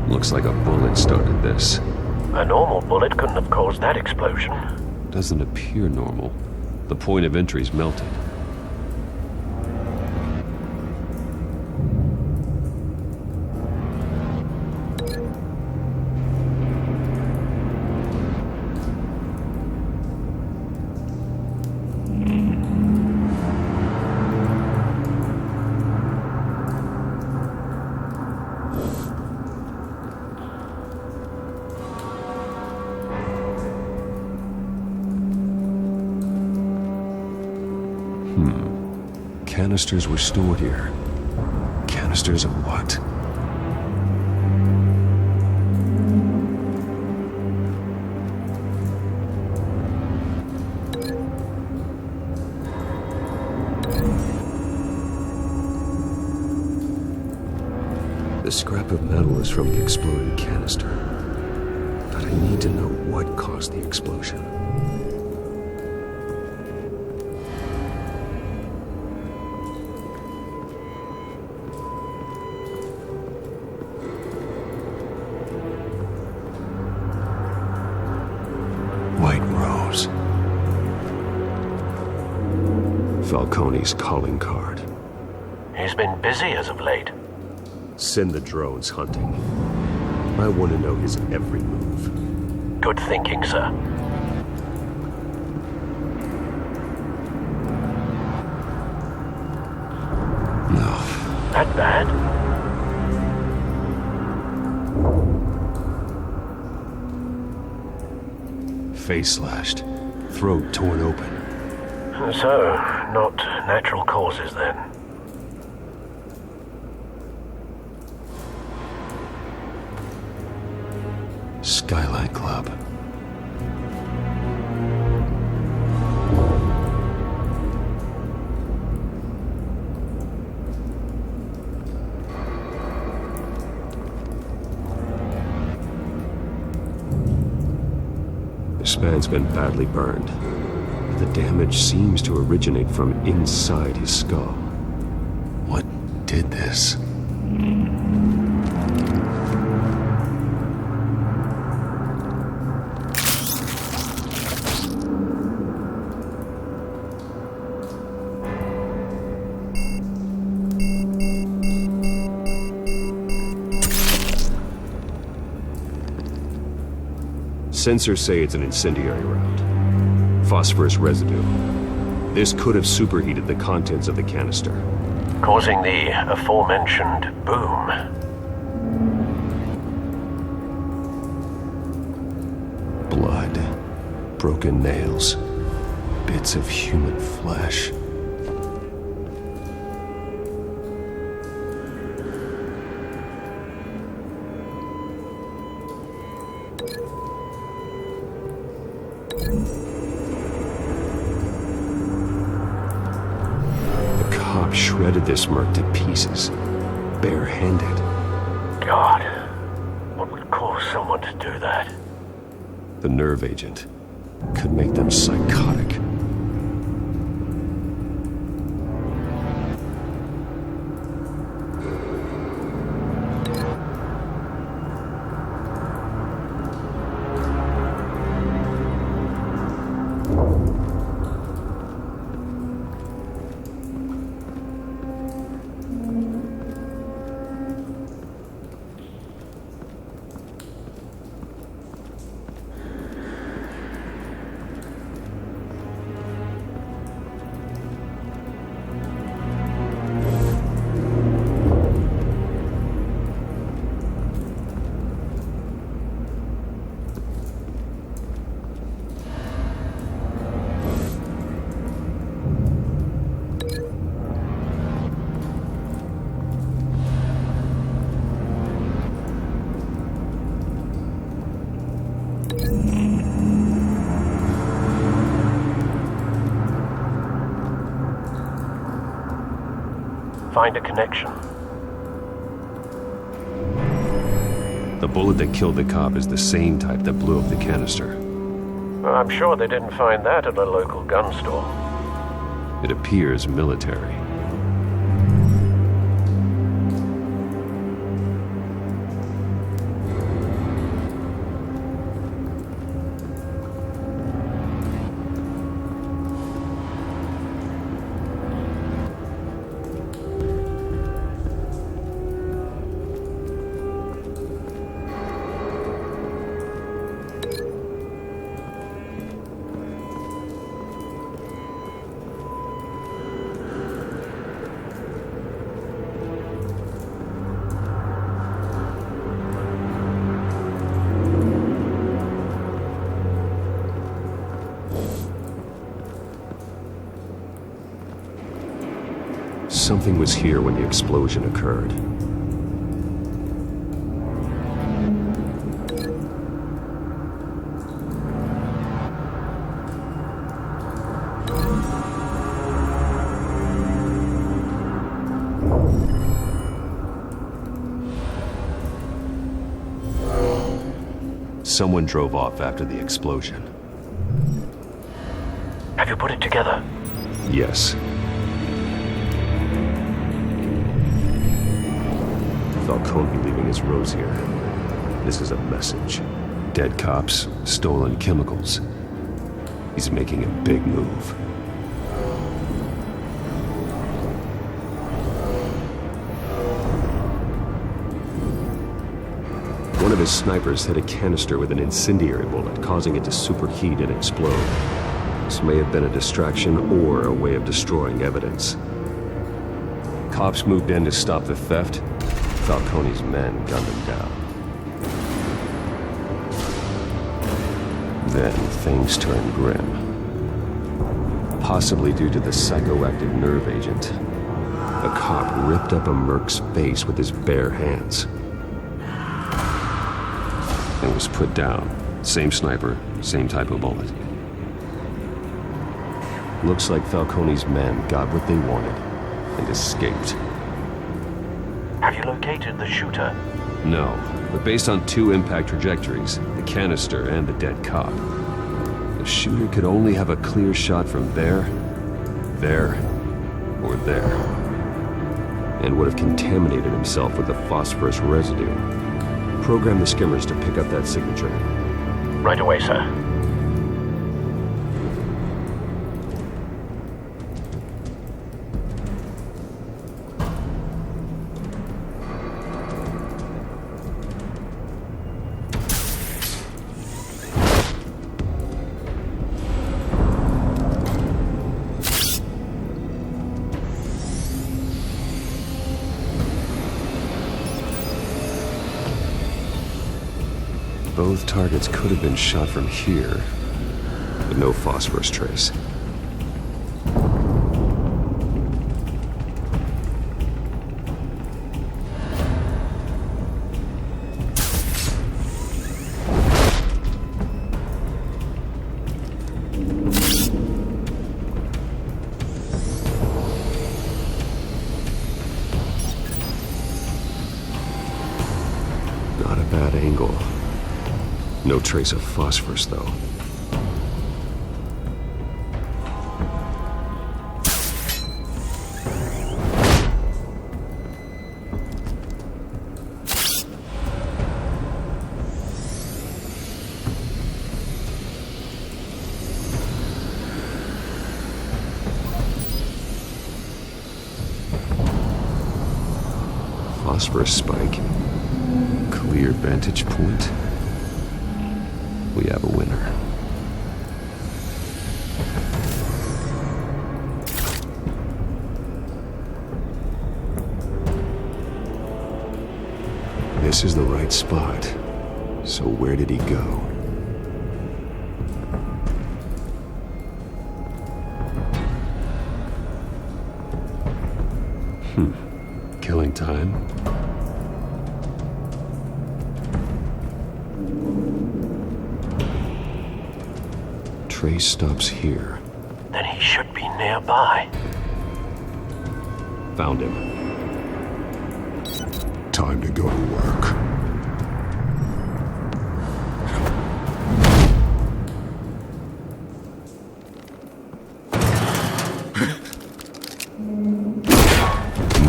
Looks like a bullet started this. A normal bullet couldn't have caused that explosion. Doesn't appear normal. The point of entry's melted. canisters were stored here. Canisters of what? The scrap of metal is from the exploded canister. But I need to know what caused the explosion. White Rose. Falcone's calling card. He's been busy as of late. Send the drones hunting. I want to know his every move. Good thinking, sir. No. That bad? Face slashed. Throat torn open. So, not natural causes then. Skylight Club. This man's been badly burned. The damage seems to originate from inside his skull. What did this? Sensors say it's an incendiary round. Phosphorus residue. This could have superheated the contents of the canister, causing the aforementioned boom. Blood. Broken nails. Bits of human flesh. Shredded this merc to pieces, barehanded. God, what would cause someone to do that? The nerve agent could make them psychotic. Find a connection. The bullet that killed the cop is the same type that blew up the canister. Well, I'm sure they didn't find that at a local gun store. It appears military. something was here when the explosion occurred. Someone drove off after the explosion. Have you put it together? Yes. Falcone leaving his rose here. This is a message. Dead cops, stolen chemicals. He's making a big move. One of his snipers hit a canister with an incendiary bullet, causing it to superheat and explode. This may have been a distraction or a way of destroying evidence. Cops moved in to stop the theft. Falcone's men gunned him down. Then things turned grim. Possibly due to the psychoactive nerve agent. A cop ripped up a merc's face with his bare hands. And was put down. Same sniper, same type of bullet. Looks like Falcone's men got what they wanted and escaped. Have you located the shooter? No, but based on 2 impact trajectories, the canister and the dead cop, the shooter could only have a clear shot from there, or there, and would have contaminated himself with the phosphorus residue. Program the skimmers to pick up that signature. Right away, sir. Both targets could have been shot from here, but no phosphorus trace. Not a bad angle. No trace of phosphorus, though. Phosphorus spike. Clear vantage point. We have a winner. This is the right spot. So where did he go? Killing time. Trace stops here. Then he should be nearby. Found him. Time to go to work.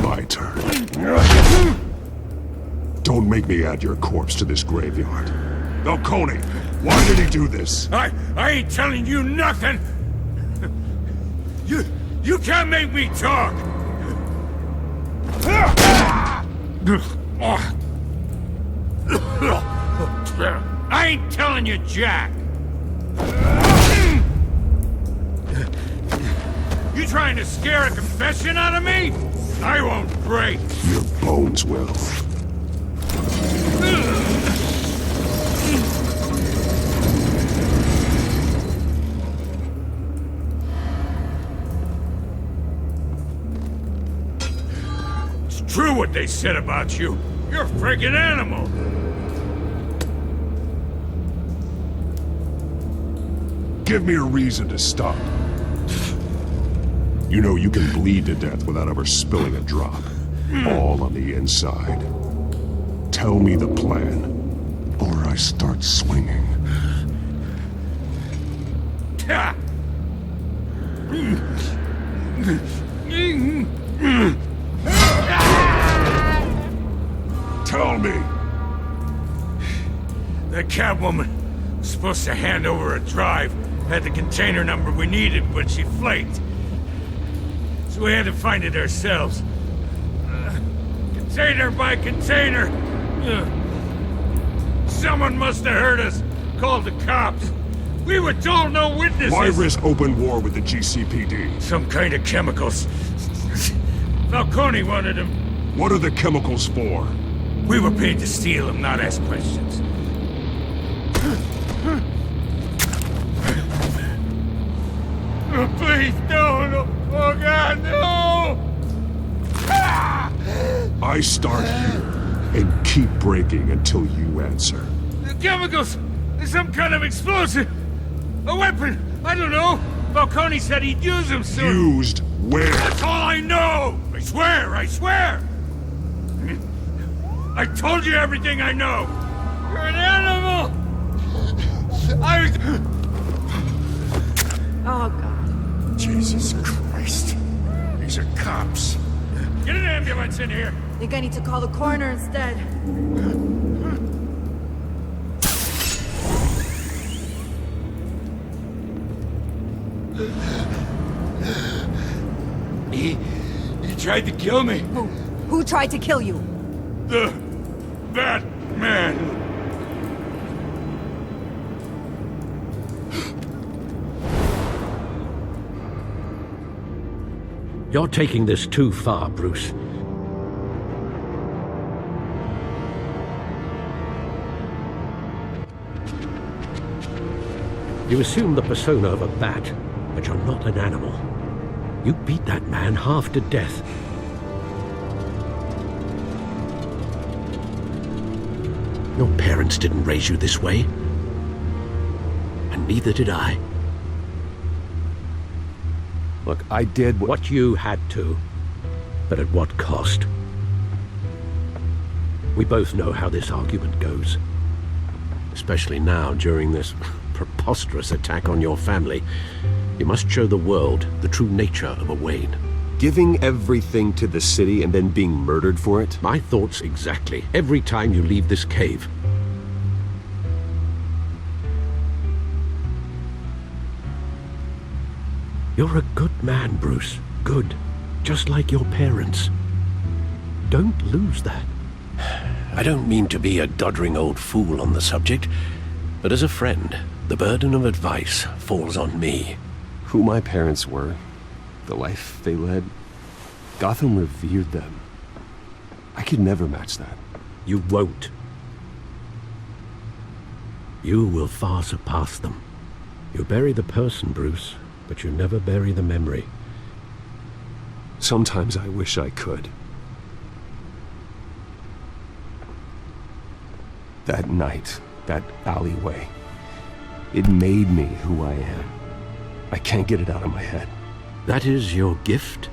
My turn. Don't make me add your corpse to this graveyard. Falcone, why did he do this? I ain't telling you nothing! You can't make me talk! I ain't telling you, Jack! You trying to scare a confession out of me? I won't break! Your bones will. what they said about you. You're a friggin' animal. Give me a reason to stop. You know you can bleed to death without ever spilling a drop. All on the inside. Tell me the plan, or I start swinging. Tell me. The Catwoman was supposed to hand over a drive. Had the container number we needed, but she flaked. So we had to find it ourselves. Container by container. Someone must have heard us. Called the cops. We were told no witnesses. Why risk open war with the GCPD? Some kind of chemicals. Falcone wanted them. What are the chemicals for? We were paid to steal them, not ask questions. Oh, please, no. Oh, God, no! I start here and keep breaking until you answer. The chemicals! Some kind of explosive! A weapon! I don't know! Falcone said he'd use them soon! Used where? That's all I know! I swear! I told you everything I know! You're an animal! Oh, God. Jesus Christ. These are cops. Get an ambulance in here! I think I need to call the coroner instead. He tried to kill me. Who tried to kill you? The Batman. You're taking this too far, Bruce. You assume the persona of a bat, but you're not an animal. You beat that man half to death. Your parents didn't raise you this way. And neither did I. Look, I did what you had to, but at what cost? We both know how this argument goes. Especially now, during this preposterous attack on your family. You must show the world the true nature of a Wayne. Giving everything to the city and then being murdered for it? My thoughts exactly. Every time you leave this cave. You're a good man, Bruce. Good. Just like your parents. Don't lose that. I don't mean to be a doddering old fool on the subject, but as a friend, the burden of advice falls on me. Who my parents were, the life they led, Gotham revered them. I could never match that. You won't. You will far surpass them. You bury the person, Bruce, but you never bury the memory. Sometimes I wish I could. That night, that alleyway, it made me who I am. I can't get it out of my head. That is your gift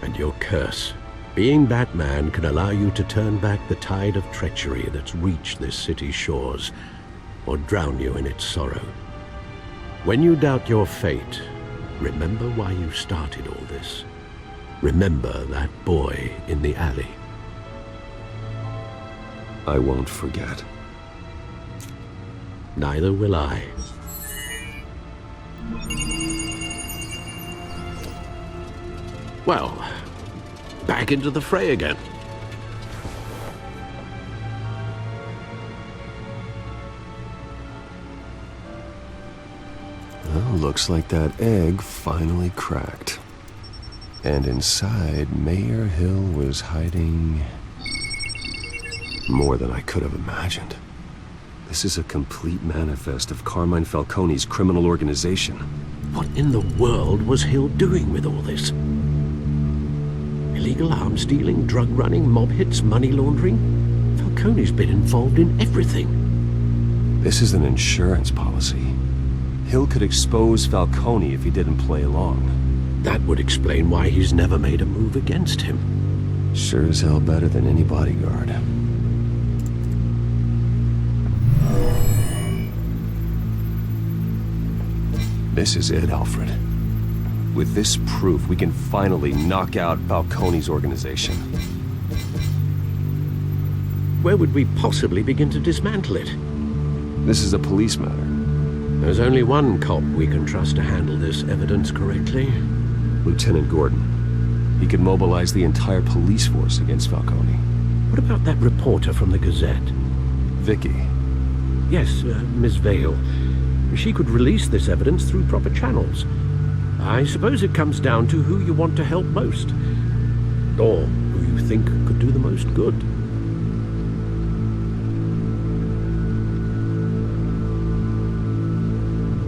and your curse. Being Batman can allow you to turn back the tide of treachery that's reached this city's shores, or drown you in its sorrow. When you doubt your fate, remember why you started all this. Remember that boy in the alley. I won't forget. Neither will I. Well, back into the fray again. Well, looks like that egg finally cracked. And inside, Mayor Hill was hiding more than I could have imagined. This is a complete manifest of Carmine Falcone's criminal organization. What in the world was Hill doing with all this? illegal arms dealing, drug running, mob hits, money laundering. Falcone's been involved in everything. This is an insurance policy. Hill could expose Falcone if he didn't play along. That would explain why he's never made a move against him. Sure as hell better than any bodyguard. This is it, Alfred. With this proof, we can finally knock out Falcone's organization. Where would we possibly begin to dismantle it? This is a police matter. There's only one cop we can trust to handle this evidence correctly. Lieutenant Gordon. He could mobilize the entire police force against Falcone. What about that reporter from the Gazette? Vicky. Yes, Miss Vale. She could release this evidence through proper channels. I suppose it comes down to who you want to help most. Or who you think could do the most good.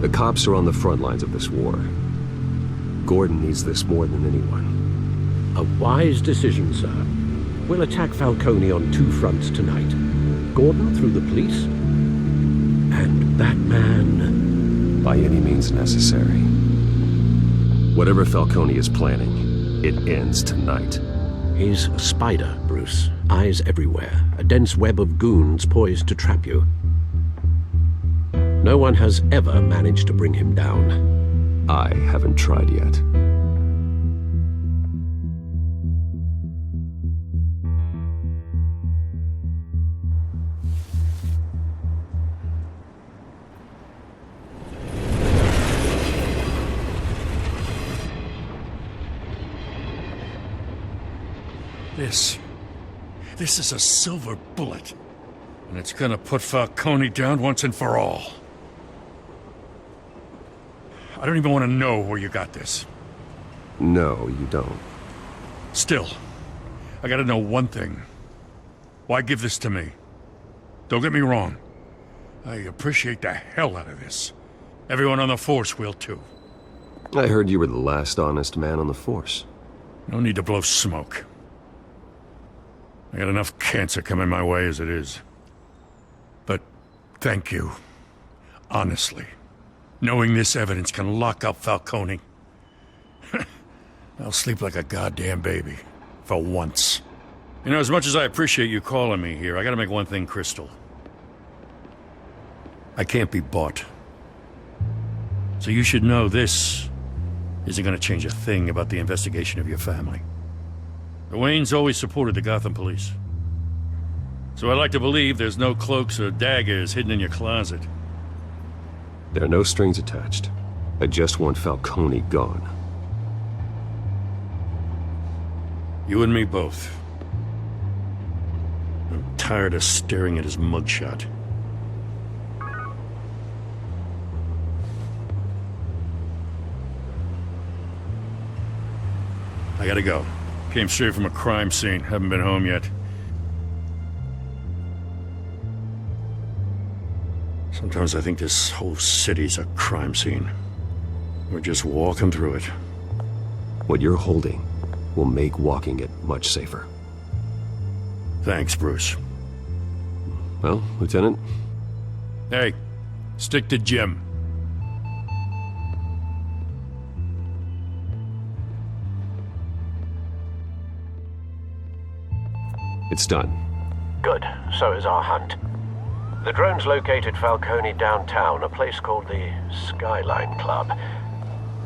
The cops are on the front lines of this war. Gordon needs this more than anyone. A wise decision, sir. We'll attack Falcone on two fronts tonight. Gordon through the police, and Batman... by any means necessary. Whatever Falcone is planning, it ends tonight. He's a spider, Bruce. Eyes everywhere. A dense web of goons poised to trap you. No one has ever managed to bring him down. I haven't tried yet. This is a silver bullet. And it's gonna put Falcone down once and for all. I don't even want to know where you got this. No, you don't. Still, I gotta know one thing. Why give this to me? Don't get me wrong. I appreciate the hell out of this. Everyone on the force will too. I heard you were the last honest man on the force. No need to blow smoke. I got enough cancer coming my way as it is. But thank you. Honestly. Knowing this evidence can lock up Falcone. I'll sleep like a goddamn baby. For once. You know, as much as I appreciate you calling me here, I gotta make one thing crystal. I can't be bought. So you should know this isn't gonna change a thing about the investigation of your family. The Waynes always supported the Gotham police. So I like to believe there's no cloaks or daggers hidden in your closet. There are no strings attached. I just want Falcone gone. You and me both. I'm tired of staring at his mugshot. I gotta go. Came straight from a crime scene. Haven't been home yet. Sometimes I think this whole city's a crime scene. We're just walking through it. What you're holding will make walking it much safer. Thanks, Bruce. Well, Lieutenant? Hey, stick to Jim. It's done. Good. So is our hunt. The drones located Falcone downtown, a place called the Skyline Club.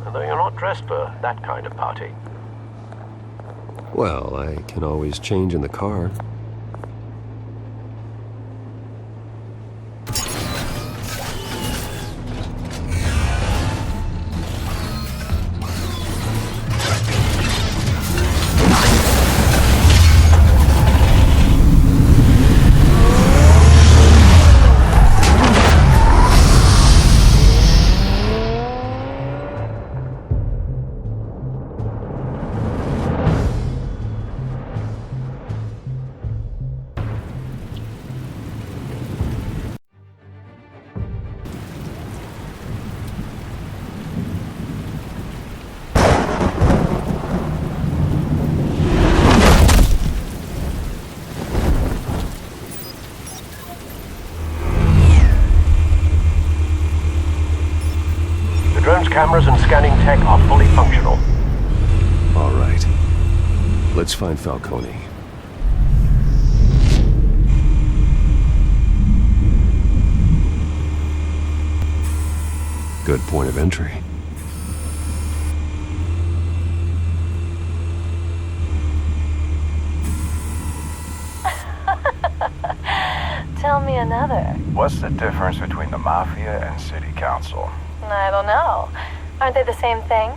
Although you're not dressed for that kind of party. Well, I can always change in the car. cameras and scanning tech are fully functional. All right. Let's find Falcone. Good point of entry. Tell me another. What's the difference between the Mafia and City Council? I don't know. Aren't they the same thing?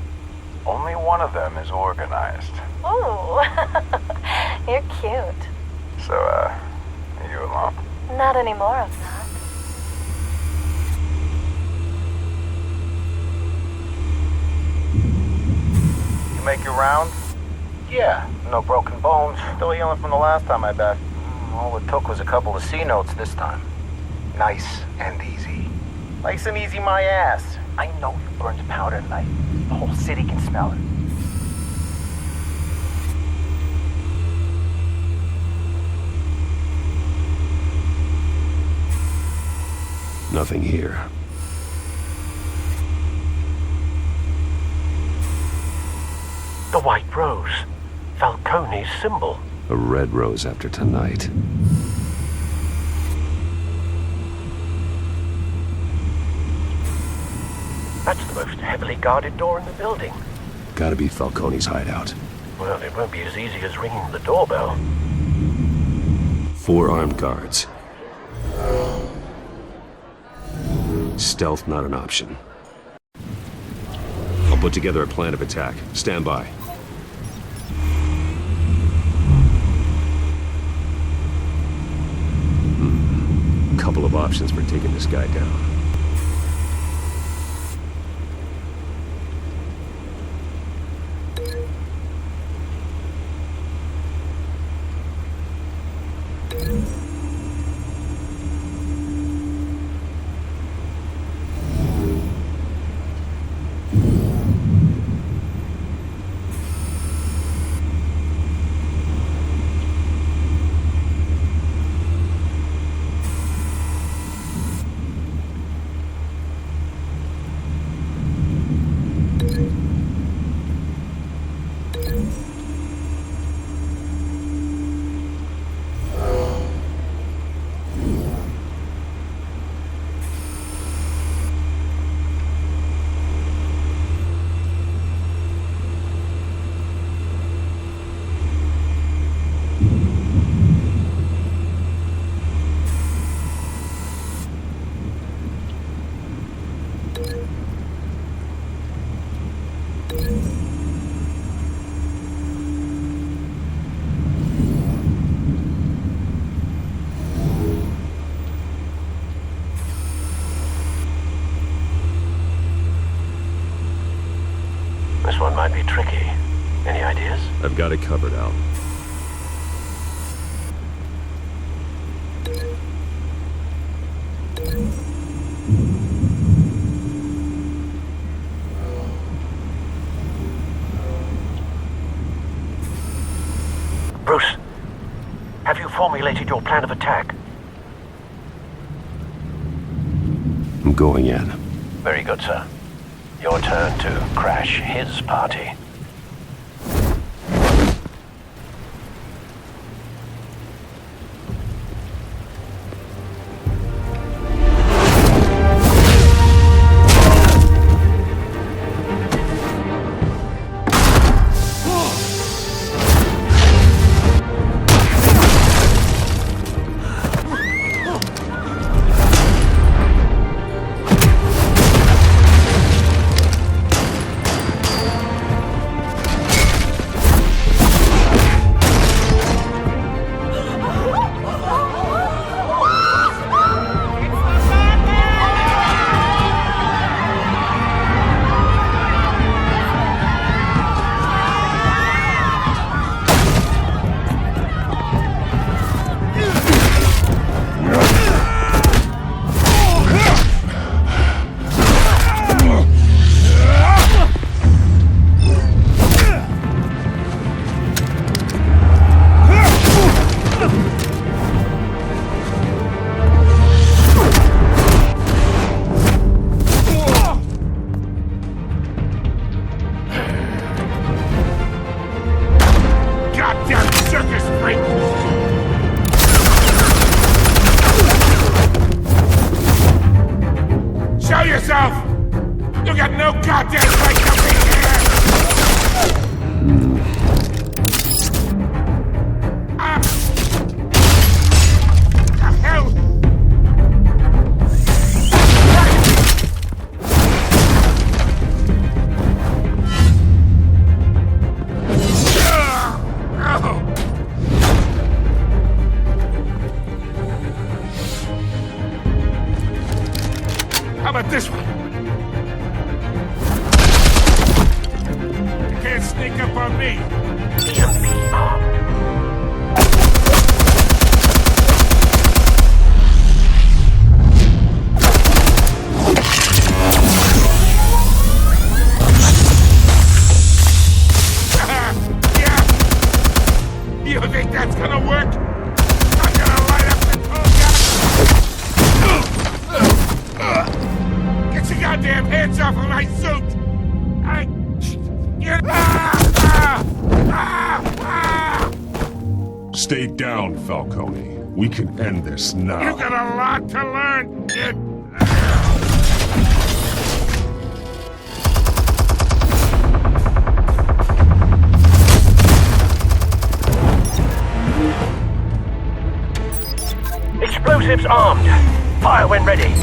Only one of them is organized. Ooh, you're cute. So, are you alone? Not anymore, I'm not. You make your rounds? Yeah, no broken bones. Still healing from the last time I bet. All it took was a couple of C notes this time. Nice and easy. Nice and easy my ass. I know you burned powder tonight. The whole city can smell it. Nothing here. The white rose. Falcone's symbol. A red rose after tonight. That's the most heavily guarded door in the building. Gotta be Falcone's hideout. Well, it won't be as easy as ringing the doorbell. 4 armed guards. Stealth not an option. I'll put together a plan of attack. Stand by. Couple of options for taking this guy down. This one might be tricky. Any ideas? I've got it covered, Al. Bruce, have you formulated your plan of attack? I'm going in. Very good, sir. Your turn to crash his party. yourself! You got no goddamn right to be here! The hell? How about this one? You can't sneak up on me. Yeah. You think that's gonna work? I'm gonna light up the tool. Get your goddamn hands off of my suit! Stay down, Falcone. We can end this now. You got a lot to learn, kid. Explosives armed. Fire when ready.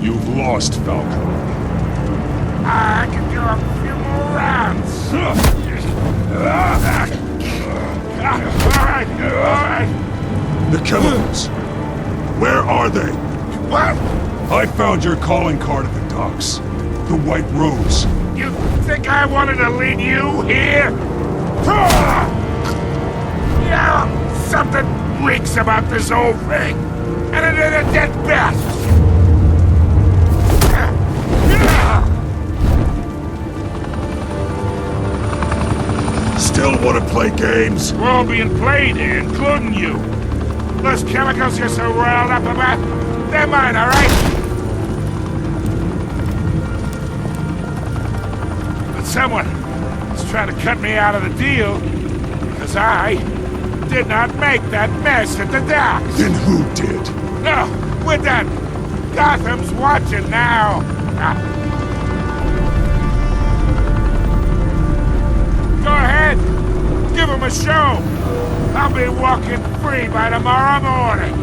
You've lost, Falcone. I can do a few more rounds. All right. The chemicals. Where are they? What? I found your calling card at the docks. The White Rose. You think I wanted to lead you here? Yeah, something reeks about this whole thing. And it is a dead bat. Still want to play games? We're all being played here, including you. Those chemicals you're so riled up about, they're mine, all right? But someone is trying to cut me out of the deal because I did not make that mess at the docks. Then who did? No, we're done. Gotham's watching now. Go ahead. Give him a show. I'll be walking free by tomorrow morning.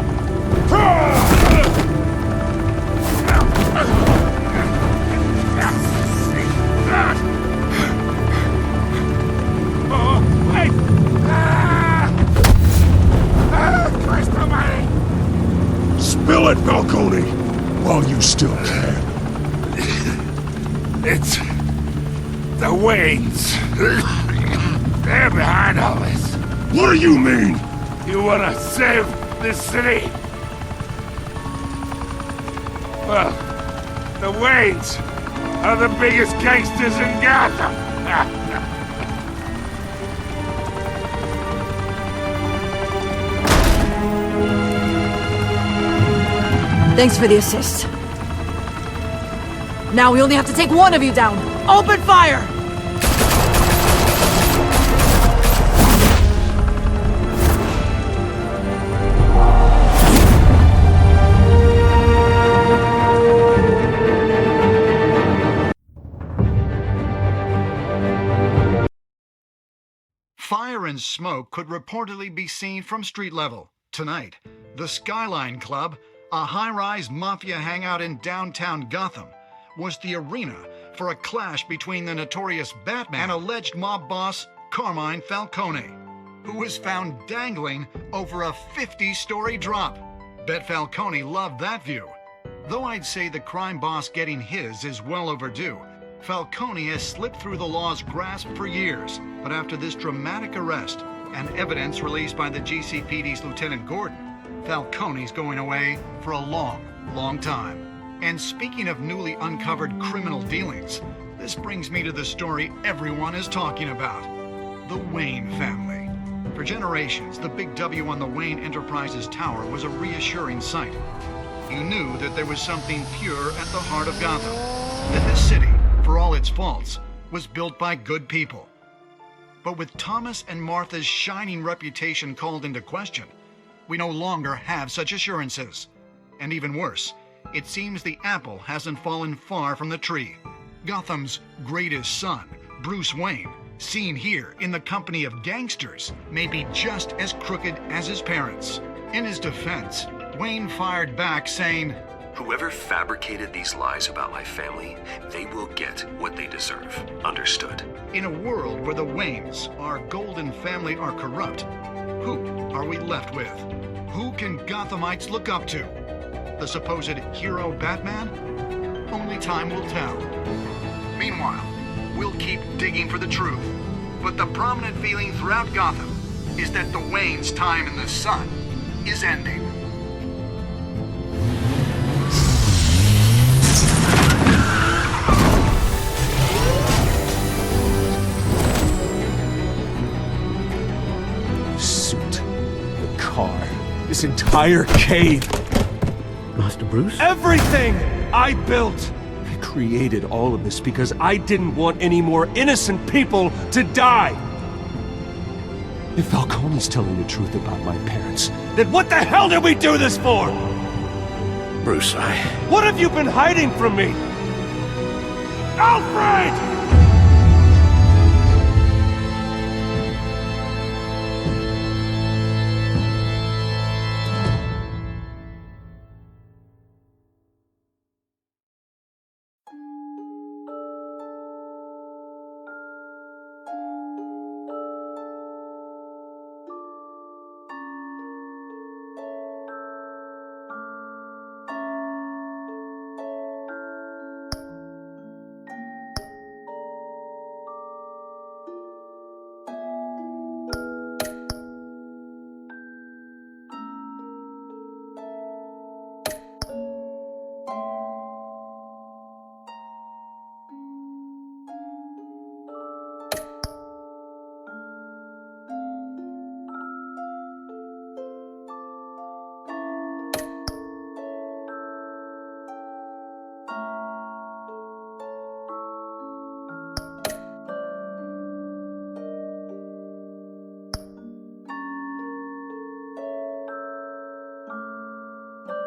Oh, wait. Christ almighty. Spill it, Falcone, while you still can. It's the Waynes. They're behind all this. What do you mean? You wanna save this city? Well, the Waynes are the biggest gangsters in Gotham. Thanks for the assist. Now we only have to take one of you down. Open fire! Fire and smoke could reportedly be seen from street level. Tonight, the Skyline Club, a high-rise mafia hangout in downtown Gotham, was the arena for a clash between the notorious Batman and alleged mob boss Carmine Falcone, who was found dangling over a 50-story drop. Bet Falcone loved that view. Though I'd say the crime boss getting his is well overdue, Falcone has slipped through the law's grasp for years. But after this dramatic arrest and evidence released by the GCPD's Lieutenant Gordon, Falcone's going away for a long, long time. And speaking of newly uncovered criminal dealings, this brings me to the story everyone is talking about. The Wayne family. For generations, the big W on the Wayne Enterprises tower was a reassuring sight. You knew that there was something pure at the heart of Gotham. That this city, for all its faults, was built by good people. But with Thomas and Martha's shining reputation called into question, we no longer have such assurances. And even worse, it seems the apple hasn't fallen far from the tree. Gotham's greatest son, Bruce Wayne, seen here in the company of gangsters, may be just as crooked as his parents. In his defense, Wayne fired back saying, "Whoever fabricated these lies about my family, they will get what they deserve. Understood?" In a world where the Waynes, our golden family, are corrupt, who are we left with? Who can Gothamites look up to? The supposed hero Batman? Only time will tell. Meanwhile, we'll keep digging for the truth. But the prominent feeling throughout Gotham is that the Waynes' time in the sun is ending. The suit, the car, this entire cave. Master Bruce? Everything I built! I created all of this because I didn't want any more innocent people to die! If Falcone's telling the truth about my parents, then what the hell did we do this for? Bruce, What have you been hiding from me? Alfred!